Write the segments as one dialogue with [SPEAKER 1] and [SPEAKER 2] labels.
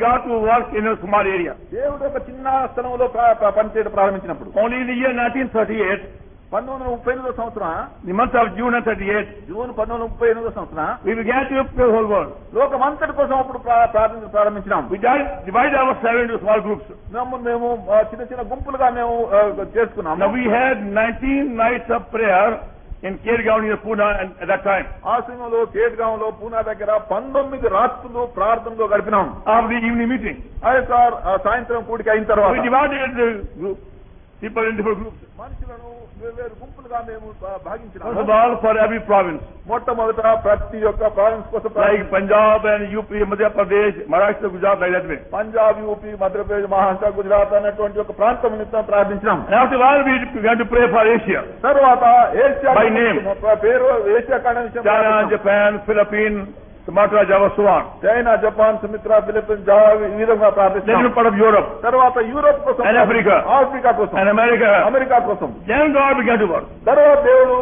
[SPEAKER 1] got to work in a small area.
[SPEAKER 2] దేవుడు ఒక చిన్న స్థలంలో పనిచేయడం ప్రారంభించినప్పుడు
[SPEAKER 1] Only in the year 1938,
[SPEAKER 2] 1938 సంవత్సరం
[SPEAKER 1] the month of June 38,
[SPEAKER 2] June 1938 సంవత్సరం
[SPEAKER 1] we began to pray the whole world.
[SPEAKER 2] లోకమంతటి కోసం అప్పుడు ప్రారంభించినాం.
[SPEAKER 1] We divided ourselves into small groups.
[SPEAKER 2] మేము చిన్న చిన్న గుంపులుగా మేము చేసుకున్నాం.
[SPEAKER 1] Now we had 19 nights of prayer in Kergaon near Pune at that time.
[SPEAKER 2] ఆ సమయంలో కేట్గాంలో పూనా దగ్గర 19 రాత్రులు ప్రార్థనలో గడిపినాం.
[SPEAKER 1] After the evening meeting,
[SPEAKER 2] ఆ యొక్క సాయంత్రం కూడిక అయిన తర్వాత
[SPEAKER 1] we divided the people in different groups.
[SPEAKER 2] మనుషులను వేరు గుంపులుగా మేము భాగించినాం.
[SPEAKER 1] First of all, for every province,
[SPEAKER 2] మొట్టమొదట ప్రతి ఒక్క ప్రావిన్స్ కోసం
[SPEAKER 1] like Punjab and UP, Madhya Pradesh, Maharashtra, Gujarat, like that way.
[SPEAKER 2] Punjab, UP, Madhya Pradesh, Maharashtra, Gujarat అన్నటువంటి ఒక ప్రాంతం నిమిత్తం ప్రార్థించినాం.
[SPEAKER 1] And after a while, we began to pray for Asia.
[SPEAKER 2] తర్వాత ఏషియా
[SPEAKER 1] By name.
[SPEAKER 2] పేరు ఏషియా ఖండ విషయం
[SPEAKER 1] China, Japan, Philippines, Sumatra, Java, so on.
[SPEAKER 2] China, Japan, Sumitra, Philippines, Java ఈ విధంగా
[SPEAKER 1] Then
[SPEAKER 2] ప్రార్థించాం.
[SPEAKER 1] part of Europe
[SPEAKER 2] తర్వాత యూరోప్ కోసం,
[SPEAKER 1] and Africa
[SPEAKER 2] ఆఫ్రికా కోసం,
[SPEAKER 1] and America.
[SPEAKER 2] America కోసం.
[SPEAKER 1] Then God began to work.
[SPEAKER 2] తర్వాత దేవుడు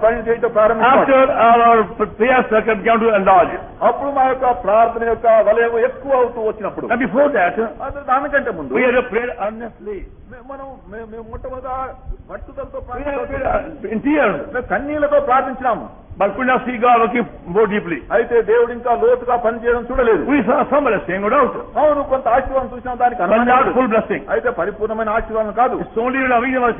[SPEAKER 2] పని చేయడం ప్రారంభించాడు.
[SPEAKER 1] After our prayer circle began to enlarge.
[SPEAKER 2] అప్పుడు మా యొక్క ప్రార్థన యొక్క వలయం ఎక్కువ అవుతూ వచ్చినప్పుడు,
[SPEAKER 1] And before that,
[SPEAKER 2] దానికంటే ముందు
[SPEAKER 1] we had to pray earnestly.
[SPEAKER 2] మేము మొట్టమొదట పట్టుదలతో
[SPEAKER 1] We had to pray in tears.
[SPEAKER 2] కన్నీళ్లతో ప్రార్థించినాము.
[SPEAKER 1] But could not see God working more deeply.
[SPEAKER 2] అయితే దేవుడు ఇంకా లోతుగా పనిచేయడం చూడలేదు.
[SPEAKER 1] We saw some blessing, no doubt.
[SPEAKER 2] అవును, కొంత ఆశీర్వాదం చూసినాం, దానికి
[SPEAKER 1] But not
[SPEAKER 2] అనుమానం
[SPEAKER 1] full blessing.
[SPEAKER 2] అయితే పరిపూర్ణమైన ఆశీర్వాదం కాదు.
[SPEAKER 1] It's only when our vision was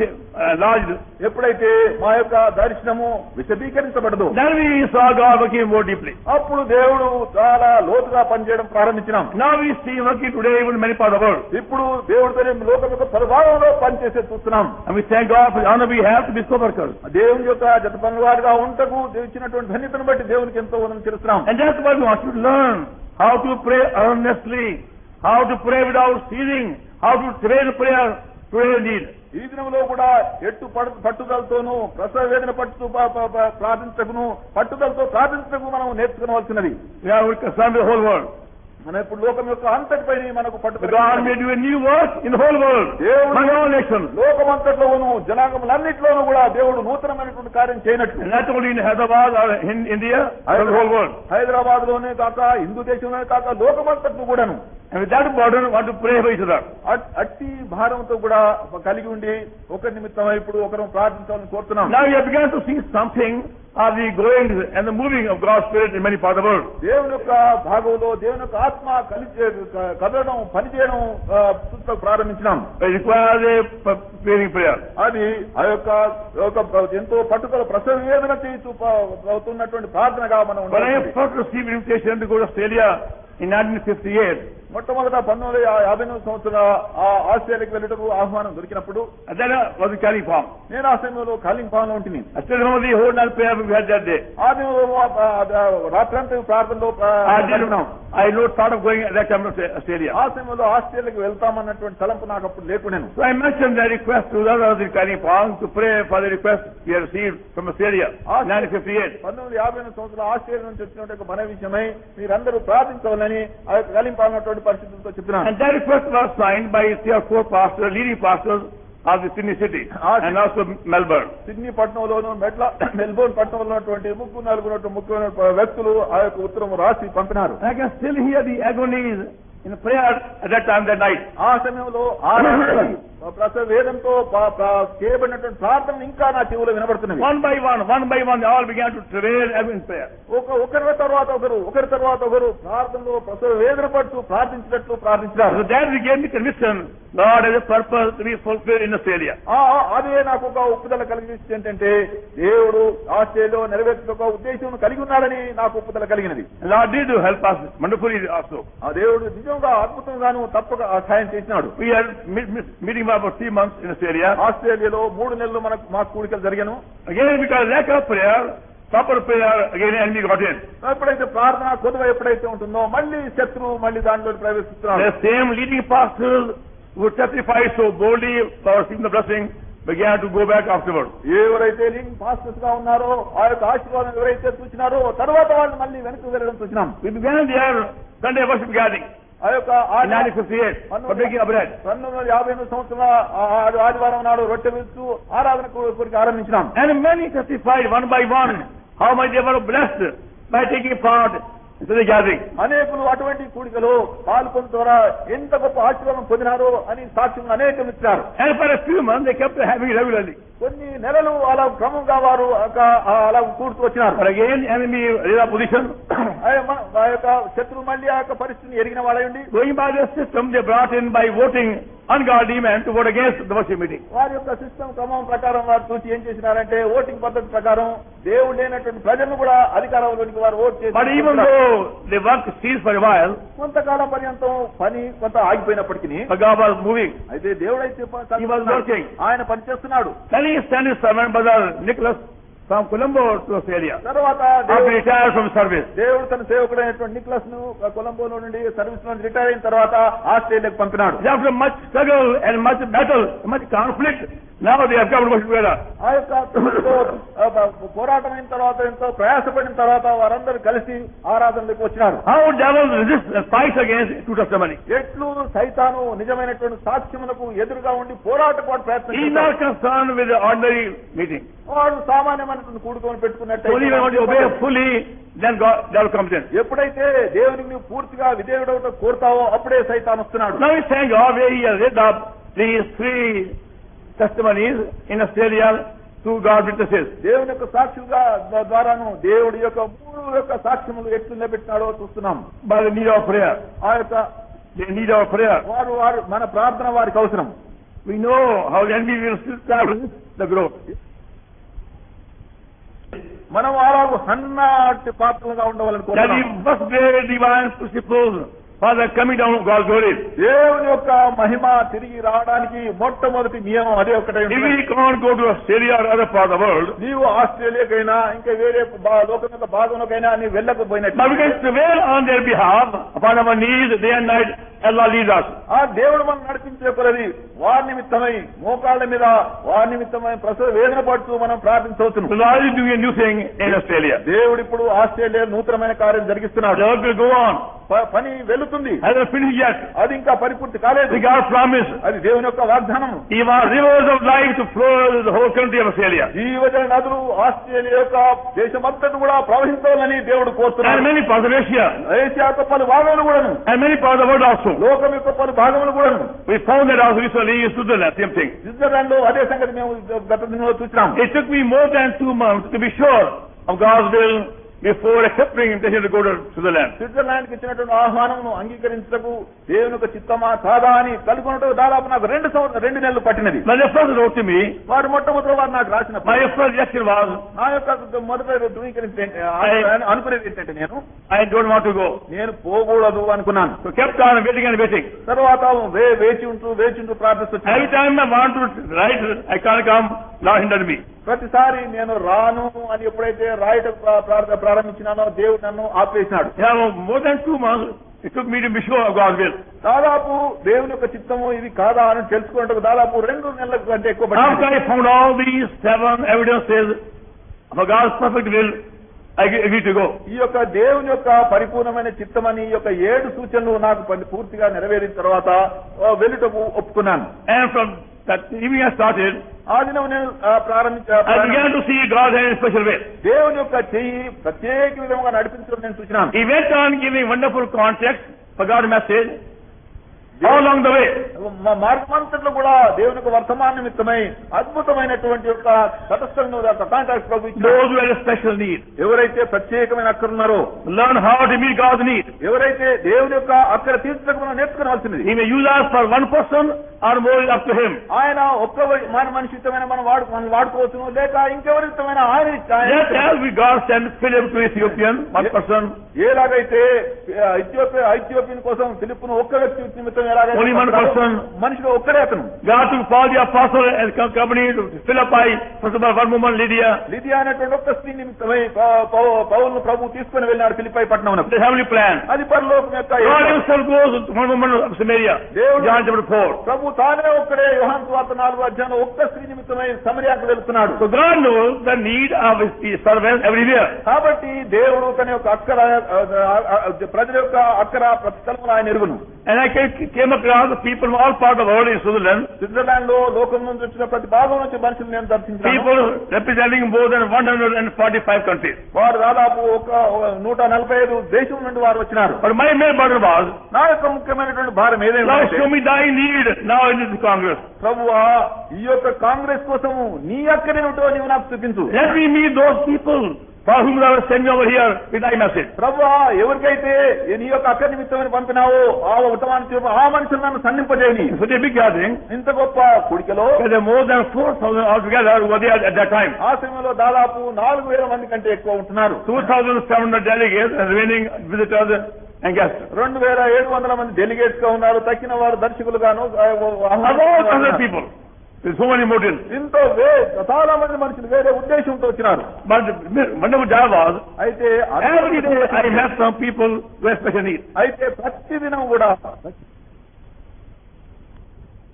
[SPEAKER 1] enlarged.
[SPEAKER 2] ఎప్పుడైతే మా యొక్క దర్శనము విశదీకరించబడదు,
[SPEAKER 1] Then we saw God working more deeply.
[SPEAKER 2] అప్పుడు దేవుడు చాలా లోతుగా పనిచేయడం ప్రారంభించినాం.
[SPEAKER 1] Now we see working today even in many parts of the world.
[SPEAKER 2] ఇప్పుడు దేవుడితోనే లోకం యొక్క పరభావంలో పనిచేసే చూస్తున్నాం.
[SPEAKER 1] And we thank God for the honor we have to be co-workers.
[SPEAKER 2] దేవుని యొక్క జత పనులవారుగా ఉంటకు ఇచ్చినటువంటి ధన్యతను బట్టి దేవునికి ఎంతో వందనం చేస్తున్నాం.
[SPEAKER 1] And that's why we want to learn how to pray earnestly, how to pray without ceasing, how to pray the prayer today indeed.
[SPEAKER 2] ఈ దినంలో కూడా పట్టుదలతోనూ ప్రసవ వేదన పట్టుతూ ప్రార్థించకును, పట్టుదలతో ప్రార్థించకు మనం నేర్చుకోవాల్సినది.
[SPEAKER 1] We are concerned with the whole world.
[SPEAKER 2] మనం ఇప్పుడు లోకం యొక్క అంతటిపై మనకు
[SPEAKER 1] God may do a new work in the whole world, among all nations.
[SPEAKER 2] లోకమంతట్లోనూ జనాంగములన్నింటిలోనూ కూడా దేవుడు నూతనమైనటువంటి కార్యం చేయనట్లు,
[SPEAKER 1] And not only in Hyderabad or in India, but the whole world.
[SPEAKER 2] Hyderabad లోనే కాక, హిందూ దేశంలోనే కాక, లోకమంతట్లు కూడాను
[SPEAKER 1] And with that burden, we want to pray for each other.
[SPEAKER 2] అట్టి భారంతో కూడా కలిగి ఉండి ఒకరి నిమిత్తం ఇప్పుడు ఒకరు ప్రార్థించాలని కోరుతున్నాం.
[SPEAKER 1] Now we have begun to see something of the going and the moving of God's Spirit in many parts of the world.
[SPEAKER 2] దేవుని యొక్క భాగంలో దేవుని యొక్క ఆత్మ కదలడం, పనిచేయడం ప్రారంభించినాం.
[SPEAKER 1] It requires a praying prayer.
[SPEAKER 2] అది ఆ యొక్క ఎంతో పట్టుదల ప్రసవ వేదన చేస్తూ అవుతున్నటువంటి ప్రార్థనగా మనం
[SPEAKER 1] When I
[SPEAKER 2] ఉండాలి.
[SPEAKER 1] first received invitation to go to Australia in 1958,
[SPEAKER 2] మొట్టమొదట 1959 సంవత్సరం ఆస్ట్రేలియాకి వెళ్ళటకు ఆహ్వానం దొరికినప్పుడు,
[SPEAKER 1] and then I was in California.
[SPEAKER 2] నేను ఆ సమయంలో కాలింపాంలో ఉంటుంది.
[SPEAKER 1] I still remember the whole night prayer we had that day.
[SPEAKER 2] ఆ రాత్రంతా ప్రార్థనలో
[SPEAKER 1] I no thought of going at that time to Australia.
[SPEAKER 2] ఆ సమయంలో ఆస్ట్రేలియాకి వెళ్తామన్నటువంటి తలంపు నాకు అప్పుడు లేకునేను.
[SPEAKER 1] So I mentioned the request to the others in California to pray for the request we had received from Australia in 1958.
[SPEAKER 2] 1958 సంవత్సరం Australia నుంచి వచ్చినటువంటి మన విషయమై మీరందరూ ప్రార్థించవాలని ఆ యొక్క కాలింపాంలో పరిస్థితులతో చెప్తున్నాను.
[SPEAKER 1] And that request was signed by 3 or 4 pastors, leading pastors of the Sydney city and also Melbourne.
[SPEAKER 2] Sydney పట్టణంలోను మెల్బోర్న్ పట్టణంలో ఉన్నటువంటి ముఖ్యమైన వ్యక్తులు ఆ యొక్క ఉత్తరం రాసి పంపినారు.
[SPEAKER 1] I can still hear the agonies in prayer at that time, that night.
[SPEAKER 2] ఆ సమయంలో ప్రసవ వేదంతో చేయబడినటువంటి ప్రార్థన ఇంకా నా చెవులో వినబడుతున్నది.
[SPEAKER 1] One by one, they all began to travail in prayer.
[SPEAKER 2] ఒకరి తర్వాత ఒకరు ప్రార్థనలో ప్రసవ వేదన పడుతూ ప్రార్థించినట్లు ప్రార్థించారు.
[SPEAKER 1] So that gave me conviction, God has a purpose to be fulfilled in Australia.
[SPEAKER 2] అదే నాకు ఒక ఒప్పుదల కలిగించింది. ఏంటంటే దేవుడు ఆస్ట్రేలియాలో నెరవేర్చిన ఒక ఉద్దేశం కలిగి ఉన్నాడని నాకు ఒప్పుదల కలిగినది.
[SPEAKER 1] Lord did help us wonderfully also.
[SPEAKER 2] ఆ దేవుడు నిజంగా అద్భుతంగాను తప్పక సహాయం చేసినాడు.
[SPEAKER 1] We are meeting for about 3 months in Australia.
[SPEAKER 2] ఆస్ట్రేలియాలో 3 నెలలు మా కూడికలు జరిగాను.
[SPEAKER 1] Again, because lack of prayer, proper prayer, again enemy got in.
[SPEAKER 2] ఎప్పుడైతే ప్రార్థన కొద్దువ ఎప్పుడైతే ఉంటుందో మళ్ళీ శత్రువు మళ్ళీ దానిలో ప్రవేశిస్తున్నాడు.
[SPEAKER 1] The same leading pastors who testified so boldly for seeking the blessing began to go back afterward.
[SPEAKER 2] ఎవరైతే లీడింగ్ పాస్టర్స్ గా ఉన్నారో ఆ యొక్క ఆశీర్వాదం ఎవరైతే చూసినారో తర్వాత వాళ్ళు మళ్ళీ వెనక్కి వెళ్ళడం చూసినాం.
[SPEAKER 1] We began their Sunday worship gathering.
[SPEAKER 2] ఆ యొక్క
[SPEAKER 1] 1958 for breaking of bread.
[SPEAKER 2] 1958 సంవత్సరం ఆదివారం నాడు రొట్టె విస్తూ ఆరాధన కొరకు ఆరంభించినాం.
[SPEAKER 1] And many testified one by one how much they were blessed by taking part to the gathering.
[SPEAKER 2] అనేకులు అటువంటి కూడికలో పాల్గొన్న ద్వారా ఎంత గొప్ప ఆశీర్వాదం పొందినారో అని సాక్ష్యం అనేకం ఇచ్చారు.
[SPEAKER 1] And for a few months they kept having regularly.
[SPEAKER 2] కొన్ని నెలలు అలా క్రమంగా వారు అలా కూడుతూ వచ్చినారు.
[SPEAKER 1] But again enemy is opposition.
[SPEAKER 2] ఆ యొక్క శత్రువు మళ్ళీ ఆ యొక్క పరిస్థితిని ఎరిగిన వాడయండి.
[SPEAKER 1] Going by the system they brought in by voting ungodly men to vote against the worship meeting.
[SPEAKER 2] వారి యొక్క సిస్టమ్ క్రమం ప్రకారం వారు చూసి ఏం చేసినారంటే ఓటింగ్ పద్ధతి ప్రకారం దేవుడు లేనటువంటి ప్రజలను కూడా అధికారంలోనికి వారు ఓట్ చేసి.
[SPEAKER 1] But even though the work ceased for a while,
[SPEAKER 2] కొంతకాలం పర్యంతం పని కొంత ఆగిపోయినప్పటికీ
[SPEAKER 1] God was moving.
[SPEAKER 2] అయితే దేవుడైతే
[SPEAKER 1] He was working.
[SPEAKER 2] ఆయన పని చేస్తున్నాడు.
[SPEAKER 1] Then he sent his servant brother Nicholas from Colombo to Australia.
[SPEAKER 2] తర్వాత
[SPEAKER 1] After retired from service.
[SPEAKER 2] దేవుడు తన సేవకుడైనటువంటి నిక్లస్ ను కొలంబోలో నుండి సర్వీస్ లో రిటైర్ అయిన తర్వాత ఆస్ట్రేలియాకు పంపినాడు.
[SPEAKER 1] After much struggle and much battle, much conflict, now they have come to worship together.
[SPEAKER 2] ఆ యొక్క పోరాటమైన తర్వాత ఎంతో ప్రయాసపడిన తర్వాత వారందరూ కలిసి ఆరాధనలకు వచ్చినారు.
[SPEAKER 1] How devil resists and fights against true testimony.
[SPEAKER 2] ఎట్లు సైతాను నిజమైనటువంటి సాక్ష్యములకు ఎదురుగా ఉండి పోరాటపాటు
[SPEAKER 1] He is
[SPEAKER 2] ప్రయత్నం
[SPEAKER 1] not concerned with the ordinary meeting.
[SPEAKER 2] వాడు సామాన్యమైనటువంటి కూడుకొని
[SPEAKER 1] Only when you
[SPEAKER 2] పెట్టుకున్నట్టు
[SPEAKER 1] obey fully, then God devil comes in.
[SPEAKER 2] ఎప్పుడైతే దేవునికి నువ్వు పూర్తిగా విధేయుడవుట కోరుతావో అప్పుడే సైతాన్ వస్తున్నాడు.
[SPEAKER 1] Now we thank God where he has read up these 3 testimonies in Australia through God witnesses.
[SPEAKER 2] దేవుని యొక్క సాక్షులుగా ద్వారాను దేవుడి యొక్క 3 యొక్క సాక్ష్యములు ఎట్లు నిలబెట్టినాడో చూస్తున్నాం.
[SPEAKER 1] By the need of prayer.
[SPEAKER 2] ఆ యొక్క
[SPEAKER 1] They need our prayer.
[SPEAKER 2] వారు మన ప్రార్థన వారికి అవసరం.
[SPEAKER 1] We know how the enemy will still travel the growth.
[SPEAKER 2] మనం అలాగూ హన్నాటి పాత్రలుగా ఉండవాలని
[SPEAKER 1] That we
[SPEAKER 2] కోరుతున్నాం.
[SPEAKER 1] must bear divine principles for the coming down of God's glory.
[SPEAKER 2] దేవుని యొక్క మహిమ తిరిగి రావడానికి మొట్టమొదటి నియమం అదే ఒకటే.
[SPEAKER 1] If we can't go to Australia or other part of the world,
[SPEAKER 2] నీవు ఆస్ట్రేలియాకైనా ఇంకా వేరే లోకం యొక్క భాగంలోకైనా నీవు
[SPEAKER 1] but we
[SPEAKER 2] వెళ్ళకపోయినట్టు
[SPEAKER 1] can prevail on their behalf upon our knees day and night. Allah leads us.
[SPEAKER 2] ఆ దేవుడు మనం నడిపించే కొలది వారి నిమిత్తమై మోకాళ్ళ మీద వారి నిమిత్తమై ప్రసవ వేదన పడుతూ మనం ప్రార్థించవచ్చును.
[SPEAKER 1] The Lord is doing a new thing in Australia.
[SPEAKER 2] దేవుడు ఇప్పుడు ఆస్ట్రేలియా నూతనమైన కార్యం జరిగిస్తున్నాడు.
[SPEAKER 1] The work will go on.
[SPEAKER 2] పని వెళుతుంది.
[SPEAKER 1] Hasn't finished yet.
[SPEAKER 2] అది ఇంకా పరిపూర్తి కాలేదు.
[SPEAKER 1] The God promise.
[SPEAKER 2] అది దేవుని యొక్క వాగ్దానం.
[SPEAKER 1] He wants rivers of life to flow through the whole country of Australia.
[SPEAKER 2] జీవజల నదులు ఆస్ట్రేలియా యొక్క దేశమంతటా కూడా ప్రవహించాలని దేవుడు
[SPEAKER 1] And
[SPEAKER 2] కోరుతున్నాడు.
[SPEAKER 1] many parts of Asia.
[SPEAKER 2] Asia యొక్క పలు భాగములు కూడాను,
[SPEAKER 1] And many parts of the world also.
[SPEAKER 2] లోకం యొక్క పలు భాగములు కూడాను.
[SPEAKER 1] We found that also recently in Switzerland, same thing.
[SPEAKER 2] Switzerland లో అదే సంగతి మేము గత దినంలో చూసినాం.
[SPEAKER 1] It took me more than 2 months to be sure of God's will before accepting invitation to go to Switzerland.
[SPEAKER 2] Switzerland కి ఇచ్చినటువంటి ఆహ్వానమును అంగీకరించటకు దేవుని యొక్క చిత్తమా కాదా అని కనుగొనటకు దాదాపు నాకు 2 నెలలు పట్టినది.
[SPEAKER 1] When they first wrote to me,
[SPEAKER 2] వారు మొట్టమొదటి వారు నాకు రాసిన
[SPEAKER 1] my first reaction was,
[SPEAKER 2] నా యొక్క మొదట అనుకునేది ఏంటంటే
[SPEAKER 1] I don't want to go.
[SPEAKER 2] నేను పోకూడదు అనుకున్నాను.
[SPEAKER 1] So kept on waiting and waiting.
[SPEAKER 2] తర్వాత వేచి ఉంటూ ప్రార్థిస్తున్నాను.
[SPEAKER 1] Every time I want to write, I can't come, Lord hindered me.
[SPEAKER 2] ప్రతిసారి నేను రాను అని ఎప్పుడైతే రాయట ప్రారంభించినానో దేవుడు నన్ను ఆపేసినాడు.
[SPEAKER 1] Yeah, more than 2 months it took me to be sure of God's will.
[SPEAKER 2] దాదాపు దేవుని యొక్క చిత్తము ఇది కాదా అని తెలుసుకున్నట్టు దాదాపు 2 నెలల కంటే ఎక్కువ
[SPEAKER 1] After
[SPEAKER 2] పట్టింది.
[SPEAKER 1] I found all these 7 evidences of God's perfect will, I agreed to go.
[SPEAKER 2] ఈ యొక్క దేవుని యొక్క పరిపూర్ణమైన చిత్తమని ఈ యొక్క 7 సూచనలు నాకు పూర్తిగా నెరవేరిన తర్వాత వెళ్ళుటకు ఒప్పుకున్నాను.
[SPEAKER 1] And from that evening I started,
[SPEAKER 2] ఆ దినం నేను
[SPEAKER 1] I began to see God in a special way.
[SPEAKER 2] దేవుని యొక్క చెయ్యి ప్రత్యేక విధంగా నడిపించడం నేను చూసినాను.
[SPEAKER 1] He went on giving wonderful context for God's message all along the way.
[SPEAKER 2] మా మార్గమంతట్లో కూడా దేవుని యొక్క వర్తమాన నిమిత్తమై అద్భుతమైనటువంటి యొక్క తటస్థంగా కాంటాక్ట్ ప్రభుత్వం
[SPEAKER 1] Those who had a special need,
[SPEAKER 2] ఎవరైతే ప్రత్యేకమైన అక్కరున్నారో,
[SPEAKER 1] learn how to meet God's need.
[SPEAKER 2] ఎవరైతే దేవుని యొక్క అక్కడ తీర్చడానికి మనం నేర్చుకోవాల్సినది.
[SPEAKER 1] He may use us for one person or more, up to him.
[SPEAKER 2] ఆయన ఒక్క మన మనిషితమైన మనం వాడుకోవచ్చును, లేక ఇంకెవరితమైన ఆయన
[SPEAKER 1] Just as we God sent Philip to Ethiopian, one person,
[SPEAKER 2] ఎలాగైతే ఐథియోపియన్ కోసం ఫిలిప్పును ఒక్క వ్యక్తి నిమిత్తం
[SPEAKER 1] Only one person.
[SPEAKER 2] మనిషిగా ఒక్కడే అతను.
[SPEAKER 1] God took Paul the apostle and company to Philippi, first of all, one woman, Lydia.
[SPEAKER 2] లిదియా అనేటువంటి ఒక్క స్త్రీ నిమిత్తమై పౌలును ప్రభు తీసుకుని వెళ్ళాడు ఫిలిప్పై పట్టణమునకు.
[SPEAKER 1] The heavenly plan.
[SPEAKER 2] అది పరలోకం యొక్క
[SPEAKER 1] God himself goes to one woman of Samaria. John chapter 4.
[SPEAKER 2] ప్రభు తానే ఒక్కడే యోహాను సువార్త 4వ ఒక్క స్త్రీ నిమిత్తమై సమరయాకు వెళ్తున్నాడు.
[SPEAKER 1] So God knows the need of his servants everywhere.
[SPEAKER 2] కాబట్టి దేవుడు తన యొక్క ప్రజల యొక్క అక్కర ప్రతి స్థలంలో ఆయన ఎరుగును.
[SPEAKER 1] And I came across the people from all parts of the world in Switzerland.
[SPEAKER 2] Switzerland లో లోకం నుంచి వచ్చిన ప్రతి భాగం నుంచి మనుషులు నేను దర్శించాను.
[SPEAKER 1] People representing more than 145 countries.
[SPEAKER 2] వారు దాదాపు ఒక 145 దేశం నుండి వారు వచ్చినారు.
[SPEAKER 1] But my main burden was,
[SPEAKER 2] నా యొక్క ముఖ్యమైనటువంటి భారం ఏదైనా
[SPEAKER 1] Lord, show me thy need now in this Congress.
[SPEAKER 2] ప్రభువా ఈ యొక్క కాంగ్రెస్ కోసము నీ అక్కడేమిటో నీవు నాకు చూపించు.
[SPEAKER 1] Let me meet those people for whom thou hast sent me over here with thy message.
[SPEAKER 2] ప్రభువా ఎవరికైతే నీ యొక్క అక్క నిమిత్తమని పంపినావో ఆ మనుషులు నన్ను సన్నింపజేయని.
[SPEAKER 1] It's such a big gathering.
[SPEAKER 2] ఇంత గొప్ప కుడికలో
[SPEAKER 1] There are more than 4,000 altogether who were there at that time.
[SPEAKER 2] ఆ సమయంలో దాదాపు 4,000 మంది కంటే ఎక్కువ ఉంటున్నారు.
[SPEAKER 1] 2,700 delegates and remaining visitors and guests.
[SPEAKER 2] 2,700 మంది డెలిగేట్స్ గా ఉన్నారు. తక్కిన వారు దర్శకులుగాను
[SPEAKER 1] About other people. With so many motives.
[SPEAKER 2] ఇంతో చాలా మంది మనుషులు వేరే ఉద్దేశంతో వచ్చినారు.
[SPEAKER 1] But wonderful job was,
[SPEAKER 2] అయితే
[SPEAKER 1] every day I met some people with special needs.
[SPEAKER 2] అయితే ప్రతిదినం కూడా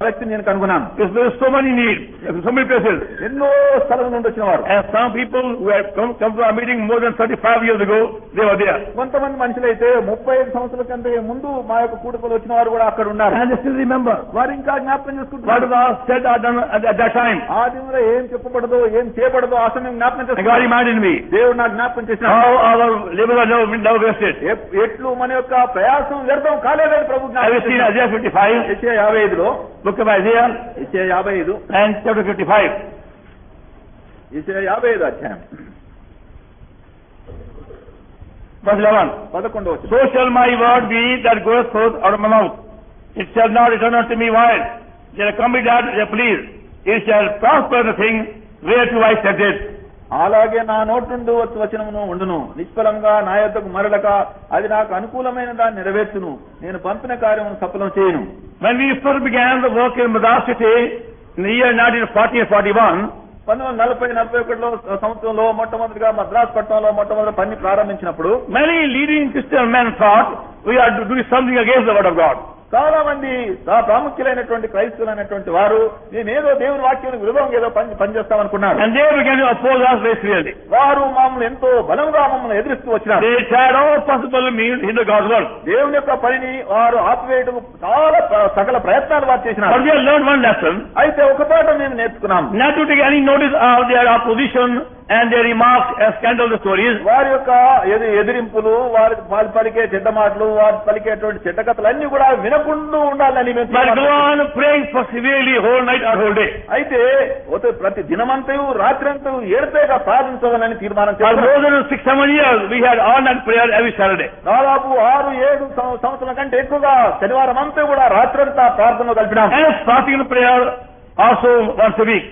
[SPEAKER 2] వ్యక్తి నేను కనుగొన్నాను.
[SPEAKER 1] There's so many needs, so many places.
[SPEAKER 2] ఎన్నో స్థలం నుండి వచ్చిన వారు.
[SPEAKER 1] And some people who had come to our meeting more than 35 years ago, they were there.
[SPEAKER 2] కొంతమంది మనుషులైతే 35 సంవత్సరాల కంటే ముందు మా యొక్క కూడుకలు వచ్చిన వారు కూడా అక్కడ ఉన్నారు.
[SPEAKER 1] And they still remember
[SPEAKER 2] వారు ఇంకా జ్ఞాపకం
[SPEAKER 1] what
[SPEAKER 2] చేసుకుంటున్నారు.
[SPEAKER 1] was said or done at that time.
[SPEAKER 2] ఆ దినంలో ఏం చెప్పబడదో ఏం చేయబడదో ఆ సమయం జ్ఞాపకం
[SPEAKER 1] And God
[SPEAKER 2] చేసుకున్నారు.
[SPEAKER 1] reminded me
[SPEAKER 2] దేవుడు నాకు జ్ఞాపకం చేసిన
[SPEAKER 1] how our labor was never wasted.
[SPEAKER 2] ఎట్లు మన యొక్క ప్రయాసం వ్యర్థం కాలేదని ప్రభు
[SPEAKER 1] Have you seen Isaiah 55?
[SPEAKER 2] యెషయా 55లో
[SPEAKER 1] Book of Isaiah
[SPEAKER 2] యెషయా 55
[SPEAKER 1] and chapter 55.
[SPEAKER 2] యెషయా 55 అధ్యాయం
[SPEAKER 1] Verse 11.
[SPEAKER 2] 11వ వచనం.
[SPEAKER 1] So shall my word be that goeth forth out of my mouth. It shall not return unto me void. It shall accomplish that which I please. It shall prosper the thing whereto I sent it.
[SPEAKER 2] అలాగే నా నోటి నుండి వచ్చు వచనమును ఉండును. నిష్ఫలంగా నా యొద్దకు మరలక అది నాకు అనుకూలమైన దాన్ని నెరవేర్చును. నేను పంపిన కార్యమును సఫలం చేయను.
[SPEAKER 1] When we first began the work in Madras City in the year 1940 and 41,
[SPEAKER 2] 1940-41 సంవత్సరంలో మొట్టమొదటిగా మద్రాస్ పట్టణంలో మొట్టమొదటి పని ప్రారంభించినప్పుడు
[SPEAKER 1] many leading Christian men thought we are doing something against the word of God.
[SPEAKER 2] చాలా మంది ప్రాముఖ్యులైనటువంటి క్రైస్తవులైనటువంటి వారు నేనేదో దేవుని వాక్యానికి విరుద్ధంగా ఏదో పనిచేస్తామనుకున్నారు.
[SPEAKER 1] And they began to oppose us very severely.
[SPEAKER 2] వారు మమ్మల్ని ఎంతో బలంగా మమ్మల్ని ఎదిరిస్తూ వచ్చినారు.
[SPEAKER 1] They tried all possible means in the God's work.
[SPEAKER 2] దేవుని యొక్క పనిని వారు ఆపివేయడం చాలా సకల ప్రయత్నాలు వారు చేసినారు.
[SPEAKER 1] But we have learned one lesson.
[SPEAKER 2] అయితే ఒక పాఠం మేము నేర్చుకున్నాం.
[SPEAKER 1] Not to take any notice of their opposition and their remarks and scandalous stories.
[SPEAKER 2] వారి యొక్క ఎదిరింపులు, వారి పలికే చెడ్డ మాటలు, వారు పలికేటువంటి చెడ్డ కథలు అన్ని కూడా వినకుండా ఉండాలని మేము
[SPEAKER 1] But go on praying for severely whole night or whole day.
[SPEAKER 2] అయితే ప్రతి దినమంతయు రాత్రంతా ఏడుపేగా ప్రార్థించవాలని తీర్మానం
[SPEAKER 1] For
[SPEAKER 2] చేశారు.
[SPEAKER 1] more than 6-7 years, we had all night prayer every Saturday.
[SPEAKER 2] దాదాపు 6-7 సంవత్సరాల కంటే ఎక్కువగా శనివారం అంతా కూడా రాత్రంతా ప్రార్థనలో కలిపినాం.
[SPEAKER 1] And fasting prayer also once a week.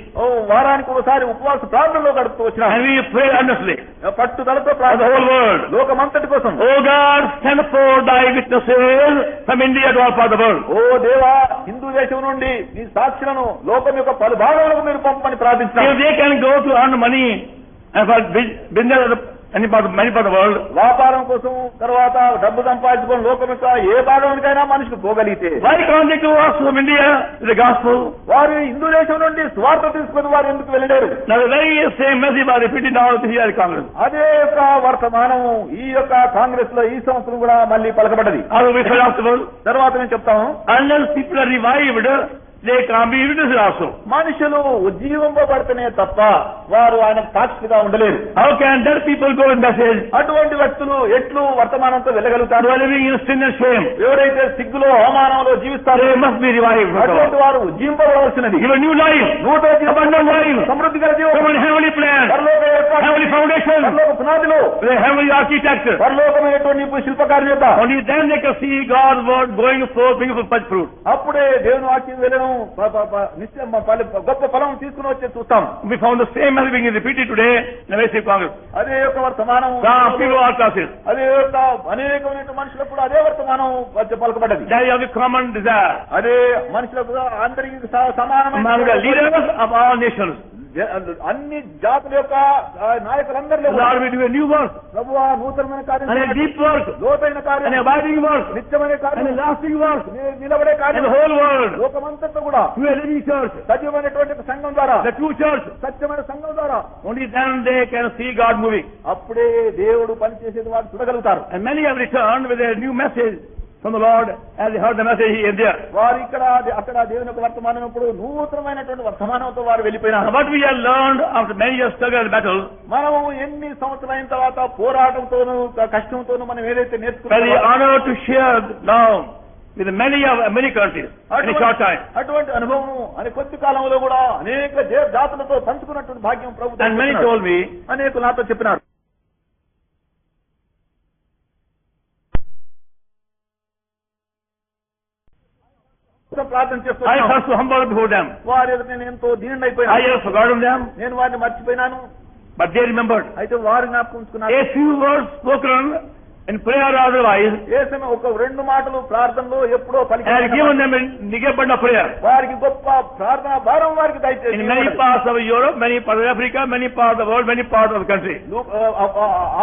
[SPEAKER 2] వారానికి ఒకసారి ఉపవాస ప్రార్థనలో గడుపుతూ వచ్చినాం.
[SPEAKER 1] And we pray earnestly
[SPEAKER 2] పట్టుదలతో
[SPEAKER 1] for the whole world.
[SPEAKER 2] లోకమంతటి కోసం.
[SPEAKER 1] Oh God, send forth thy witnesses from India to all parts of the world.
[SPEAKER 2] ఓ దేవా, హిందూ దేశం నుండి నీ సాక్షులను లోకం యొక్క పలు భాగాలకు మీరు పంపమని ప్రార్థించారు.
[SPEAKER 1] If they can go to earn money and for business many part of the world,
[SPEAKER 2] వ్యాపారం కోసం తర్వాత డబ్బు సంపాదించుకొని లోకం యొక్క ఏ భాగానికైనా మనుషులు పోగలిగితే
[SPEAKER 1] why can't they go also from India to the gospel?
[SPEAKER 2] వారు హిందూ దేశం నుండి స్వార్థ తీసుకుని వారు ఎందుకు వెళ్ళలేరు?
[SPEAKER 1] Now the very same message was repeated now to the Congress.
[SPEAKER 2] అదే యొక్క వర్తమానము ఈ యొక్క కాంగ్రెస్ లో ఈ సంవత్సరం కూడా మళ్ళీ పలకబడ్డది.
[SPEAKER 1] How we said afterwards,
[SPEAKER 2] తర్వాత మేము చెప్తాము,
[SPEAKER 1] unless people are revived, they can't be witnesses also.
[SPEAKER 2] మనుషులు ఉజ్జీవింపబడితేనే తప్ప వారు ఆయన సాక్షిగా ఉండలేరు.
[SPEAKER 1] How can dead people go in message?
[SPEAKER 2] అటువంటి వ్యక్తులు ఎట్లు వర్తమానంతో వెళ్ళగలుగుతారు?
[SPEAKER 1] Who are living in sin and shame,
[SPEAKER 2] ఎవరైతే సిగ్గులో అవమానంలో జీవిస్తారో
[SPEAKER 1] they must be revived.
[SPEAKER 2] అటువంటి వారు ఉజ్జీవింపబడవలసినది.
[SPEAKER 1] Give a new life,
[SPEAKER 2] నూతన
[SPEAKER 1] abundant life,
[SPEAKER 2] సమృద్ధి గల
[SPEAKER 1] from
[SPEAKER 2] జీవం,
[SPEAKER 1] a heavenly plan,
[SPEAKER 2] పరలోక ఏర్పాటు,
[SPEAKER 1] heavenly foundation,
[SPEAKER 2] పరలోక పునాదిలో,
[SPEAKER 1] with a heavenly architect.
[SPEAKER 2] పరలోకమైనటువంటి శిల్పకార్యత.
[SPEAKER 1] Only then they can see God's word going forth, bringing forth much fruit.
[SPEAKER 2] అప్పుడే దేవుని వాక్యం వెళ్ళడం నిత్యం గొప్ప ఫలం తీసుకుని వచ్చే చూస్తాం.
[SPEAKER 1] We found the same message being repeated today in the Basic Congress.
[SPEAKER 2] అదే యొక్క వర్తమానం
[SPEAKER 1] People all classes.
[SPEAKER 2] అదే యొక్క అనేకమైన మనుషులకు కూడా అదే వర్తమానం పలకబడ్డది.
[SPEAKER 1] They have a common desire.
[SPEAKER 2] అదే మనుషులకు అందరికీ
[SPEAKER 1] Among
[SPEAKER 2] సమానమైన
[SPEAKER 1] the leaders of all nations,
[SPEAKER 2] అన్ని జాతుల యొక్క నాయకులందరిలో
[SPEAKER 1] Lord, we do a new work,
[SPEAKER 2] ప్రభువా నూతనమైన కార్యం,
[SPEAKER 1] and a deep work,
[SPEAKER 2] లోతైన
[SPEAKER 1] and a
[SPEAKER 2] కార్యం,
[SPEAKER 1] abiding work,
[SPEAKER 2] నిత్యమైన
[SPEAKER 1] and
[SPEAKER 2] కార్యం,
[SPEAKER 1] a lasting work,
[SPEAKER 2] నిలబడే
[SPEAKER 1] in
[SPEAKER 2] కార్యం
[SPEAKER 1] the whole world.
[SPEAKER 2] లోకమంతటా కూడా
[SPEAKER 1] Through a living church,
[SPEAKER 2] సజీవమైనటువంటి సంఘం ద్వారా,
[SPEAKER 1] the true church.
[SPEAKER 2] సత్యమైన సంఘం ద్వారా
[SPEAKER 1] Only then they can see God moving.
[SPEAKER 2] అప్పుడే దేవుడు పనిచేసేది వారు చూడగలుగుతారు.
[SPEAKER 1] And many have returned with a new message from the Lord as they heard the message in there.
[SPEAKER 2] వారు అక్కడ దేవుని యొక్క వర్తమానం ఇప్పుడు నూతనమైనటువంటి వర్తమానంతో వారు వెళ్ళిపోయినారు.
[SPEAKER 1] What we have learned after many years struggle and battle,
[SPEAKER 2] మనము ఎన్ని సంవత్సరాలైన తర్వాత పోరాటంతోనూ కష్టంతోనూ మనం ఏదైతే
[SPEAKER 1] very
[SPEAKER 2] నేర్చుకున్నామో
[SPEAKER 1] honored to share now with many countries in a short time.
[SPEAKER 2] అటువంటి అనుభవం అని కొద్ది కాలంలో కూడా అనేక జాతులతో పంచుకున్నటువంటి భాగ్యం ప్రభుత్వం.
[SPEAKER 1] And many told me,
[SPEAKER 2] అనేకులు నాతో చెప్పినారు, ప్రార్థన
[SPEAKER 1] I
[SPEAKER 2] చేస్తున్నాను,
[SPEAKER 1] felt so humble before them.
[SPEAKER 2] వారి ఎదుట నేను ఎంతో దీనుడు
[SPEAKER 1] I
[SPEAKER 2] అయిపోయాను,
[SPEAKER 1] have forgotten them,
[SPEAKER 2] నేను వారిని మర్చిపోయినాను.
[SPEAKER 1] but they remembered.
[SPEAKER 2] అయితే వారు జ్ఞాపకం ఉంచుకున్నారు.
[SPEAKER 1] A few words spoken in prayer or otherwise,
[SPEAKER 2] ఏ సమయం ఒక రెండు మాటలు ప్రార్థనలో ఎప్పుడో
[SPEAKER 1] and given them a negabunda prayer.
[SPEAKER 2] వారికి గొప్ప ప్రార్థన భారం వారికి
[SPEAKER 1] In
[SPEAKER 2] దయచేసి
[SPEAKER 1] many parts of Europe, many parts of Africa, many parts of the world, many parts of the country.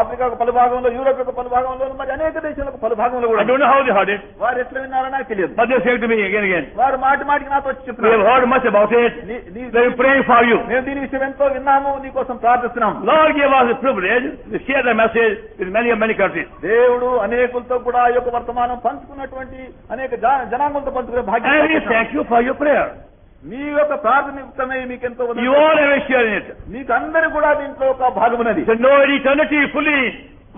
[SPEAKER 2] Africa పలు భాగంలో, యూరోప్ యొక్క పలు భాగంలో, మరి అనేక దేశాలకు పలు భాగంలో
[SPEAKER 1] I
[SPEAKER 2] కూడా
[SPEAKER 1] don't know how they heard it,
[SPEAKER 2] వారు ఎట్లా విన్నారో నాకు తెలియదు.
[SPEAKER 1] but they said to me again.
[SPEAKER 2] వారు మాటికి నాతో వచ్చి
[SPEAKER 1] We have
[SPEAKER 2] చెప్తున్నారు,
[SPEAKER 1] heard much about it. We are praying for you.
[SPEAKER 2] మేము దీని విషయం ఎంతో విన్నాము, నీకోసం ప్రార్థిస్తున్నాం.
[SPEAKER 1] Lord gave us the privilege to share the message with many countries.
[SPEAKER 2] దేవుడు అనేకులతో కూడా ఈ యొక్క వర్తమానం పంచుకున్నటువంటి అనేక జనాంగులతో పంచుకునే
[SPEAKER 1] And we
[SPEAKER 2] భాగ్యం.
[SPEAKER 1] thank you for your prayer.
[SPEAKER 2] మీ యొక్క ప్రార్థన నిమిత్తమై మీకెంతో
[SPEAKER 1] You all have a share in it.
[SPEAKER 2] మీకు అందరూ కూడా దీంట్లో ఒక భాగం ఉన్నది.
[SPEAKER 1] To know in eternity fully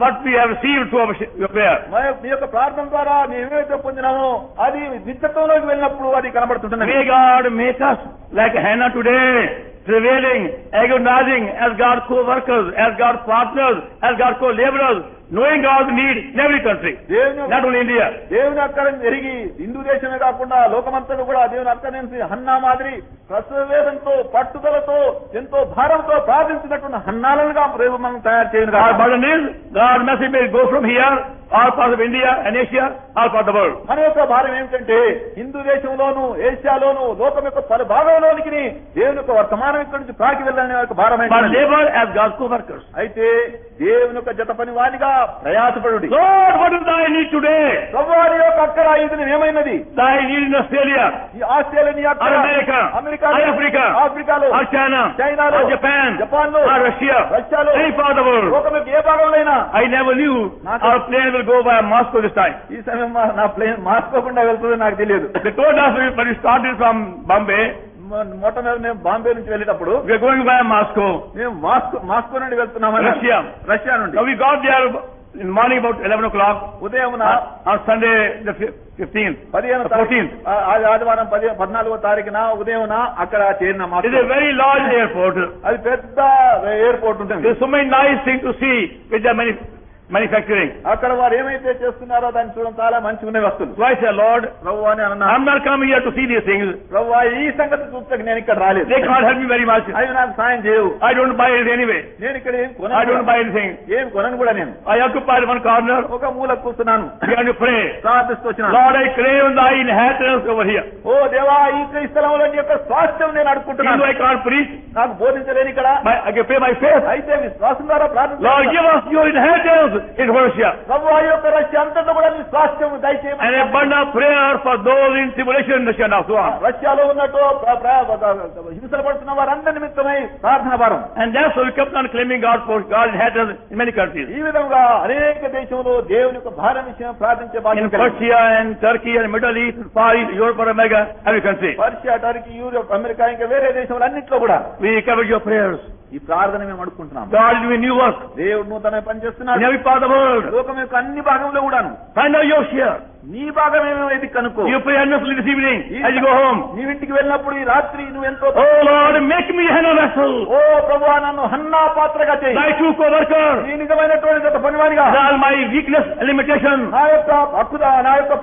[SPEAKER 1] what we have received through your prayer.
[SPEAKER 2] మీ యొక్క ప్రార్థన ద్వారా మేము ఏమైతే పొందినామో అది నిత్యత్వంలోకి వెళ్ళినప్పుడు అది కనబడుతుంటున్నది.
[SPEAKER 1] May God make us like Hannah today, prevailing, agonizing as God's co-workers, as God's partners, as God's co-laborers, knowing God's need in every country, not only India.
[SPEAKER 2] దేవుని అక్కరం జరిగి హిందూ దేశమే కాకుండా లోకమంతటా కూడా దేవుని అక్కర నుంచి హన్నా మాదిరి ప్రసవేదంతో పట్టుదలతో ఎంతో భారంతో ప్రార్థించినటువంటి హన్నాలుగా మనం తయారు చేయను.
[SPEAKER 1] Our burden is God's message may go from here, all parts of India and Asia, all parts of the world.
[SPEAKER 2] మన యొక్క భారం ఏమిటంటే హిందూ దేశంలోను, ఏషియాలోను, లోకం యొక్క పలు భాగంలోనికి దేవుని యొక్క వర్తమానం ఇక్కడి నుంచి ప్రాకి వెళ్ళాలనే యొక్క భారం.
[SPEAKER 1] But labor as God's co-workers.
[SPEAKER 2] అయితే దేవుని యొక్క జత పని వారిగా ప్రయాసపడుడి.
[SPEAKER 1] Lord, what is thy need today?
[SPEAKER 2] ప్రభువారి యొక్క అక్కడ ఇది ఏమైనది?
[SPEAKER 1] Thy need in Australia,
[SPEAKER 2] ఈ Australia,
[SPEAKER 1] or America,
[SPEAKER 2] America,
[SPEAKER 1] or Africa,
[SPEAKER 2] ఆఫ్రికాలో,
[SPEAKER 1] or China,
[SPEAKER 2] చైనాలో,
[SPEAKER 1] or Japan,
[SPEAKER 2] జపాన్లో,
[SPEAKER 1] or Russia,
[SPEAKER 2] రష్యాలో,
[SPEAKER 1] any part of the world.
[SPEAKER 2] లోకం యొక్క ఏ భాగంలో
[SPEAKER 1] I never knew our plane will go via Moscow this time.
[SPEAKER 2] ఈ సమయం నా ప్లేన్ మార్చుకోకుండా వెళ్తుందో నాకు తెలియదు.
[SPEAKER 1] They told us when we started from Bombay,
[SPEAKER 2] మొట్టమొదటి మేము బాంబే నుంచి వెళ్ళేటప్పుడు
[SPEAKER 1] we are going via Moscow,
[SPEAKER 2] మేము మాస్కో నుండి వెళ్తున్నామని. రష్యా నుండి.
[SPEAKER 1] So we got there in the morning about 11 o'clock
[SPEAKER 2] ఉదయం
[SPEAKER 1] on Sunday the 15th, 14th.
[SPEAKER 2] ఆదివారం 14వ తారీఖున ఉదయం అక్కడ చేరిన.
[SPEAKER 1] It is a very large airport.
[SPEAKER 2] అది పెద్ద ఎయిర్పోర్ట్ ఉంటుంది.
[SPEAKER 1] There is so many nice things to see with the manufacturing.
[SPEAKER 2] అక్కడ వారు ఏమైతే చేస్తున్నారో దాన్ని చూడడం చాలా మంచిగా ఉన్న వస్తువులు.
[SPEAKER 1] So I said, Lord,
[SPEAKER 2] ప్రభు అని అన్నా,
[SPEAKER 1] I'm not coming here to see these things.
[SPEAKER 2] ప్రభు ఈ సంగతి చూస్తే నేను ఇక్కడ రాలేదు.
[SPEAKER 1] They can't help me very much.
[SPEAKER 2] అవి నాకు సాయం చేయవు.
[SPEAKER 1] I don't buy it anyway.
[SPEAKER 2] నేను ఇక్కడ
[SPEAKER 1] I don't buy anything.
[SPEAKER 2] ఏం కొనను కూడా నేను.
[SPEAKER 1] I occupy one corner.
[SPEAKER 2] ఒక మూల కూర్చున్నాను.
[SPEAKER 1] Began to pray.
[SPEAKER 2] ప్రార్థిస్తూ వచ్చినాను.
[SPEAKER 1] Lord, I crave thy inheritance over here.
[SPEAKER 2] ఓ దేవా, ఈ స్థలంలో నీ యొక్క స్వాస్థ్యం నేను అడుగుతున్నాను.
[SPEAKER 1] I can't preach.
[SPEAKER 2] నాకు బోధించలేని ఇక్కడ.
[SPEAKER 1] I can pay my faith.
[SPEAKER 2] అయితే విశ్వాసం ద్వారా ప్రార్థన.
[SPEAKER 1] Lord, give us your inheritance in Russia.
[SPEAKER 2] ప్రభు ఆ యొక్క రష్యా అంతటా కూడా నీ స్వాస్థ్యం దయచేయమని.
[SPEAKER 1] And a abundant prayer for those in tribulation in Russia now. So on.
[SPEAKER 2] రష్యాలో ఉన్నట్టు హింసలు పడుతున్న వారందరి నిమిత్తమై ప్రార్థన భారం.
[SPEAKER 1] And that's why we kept on claiming God's inheritance in many countries.
[SPEAKER 2] ఈ విధంగా అనేక దేశంలో దేవుని యొక్క భారం విషయం ప్రార్థించే
[SPEAKER 1] In Persia and Turkey and Middle East, Far East, Europe or America, every country.
[SPEAKER 2] Persia, Turkey, Europe, America ఇంకా వేరే దేశంలో అన్నింటిలో కూడా
[SPEAKER 1] We covered your prayers.
[SPEAKER 2] ఈ ప్రార్థన మేము అడుగుకుంటున్నాం.
[SPEAKER 1] God is doing new work
[SPEAKER 2] దేవుడు నూతన పని
[SPEAKER 1] in
[SPEAKER 2] చేస్తున్నాడు.
[SPEAKER 1] every part of the world.
[SPEAKER 2] లోకం యొక్క అన్ని భాగంలో కూడాను.
[SPEAKER 1] Find out your share.
[SPEAKER 2] నీ భాగం ఏమేది కనుక్కో.
[SPEAKER 1] You pray earnestly this evening as you go home.
[SPEAKER 2] నీవింటికి వెళ్ళినప్పుడు ఈ రాత్రి నువ్వు ఎంతో,
[SPEAKER 1] Oh Lord, make me a vessel.
[SPEAKER 2] ఓ ప్రభువా, నన్ను హన్నా పాత్రగా చేయి.
[SPEAKER 1] Thy true co-worker.
[SPEAKER 2] ఈ నిజమైనటువంటి గత పనివానిగా.
[SPEAKER 1] All my weakness and limitation.
[SPEAKER 2] నా యొక్క హక్కుదా, నా యొక్క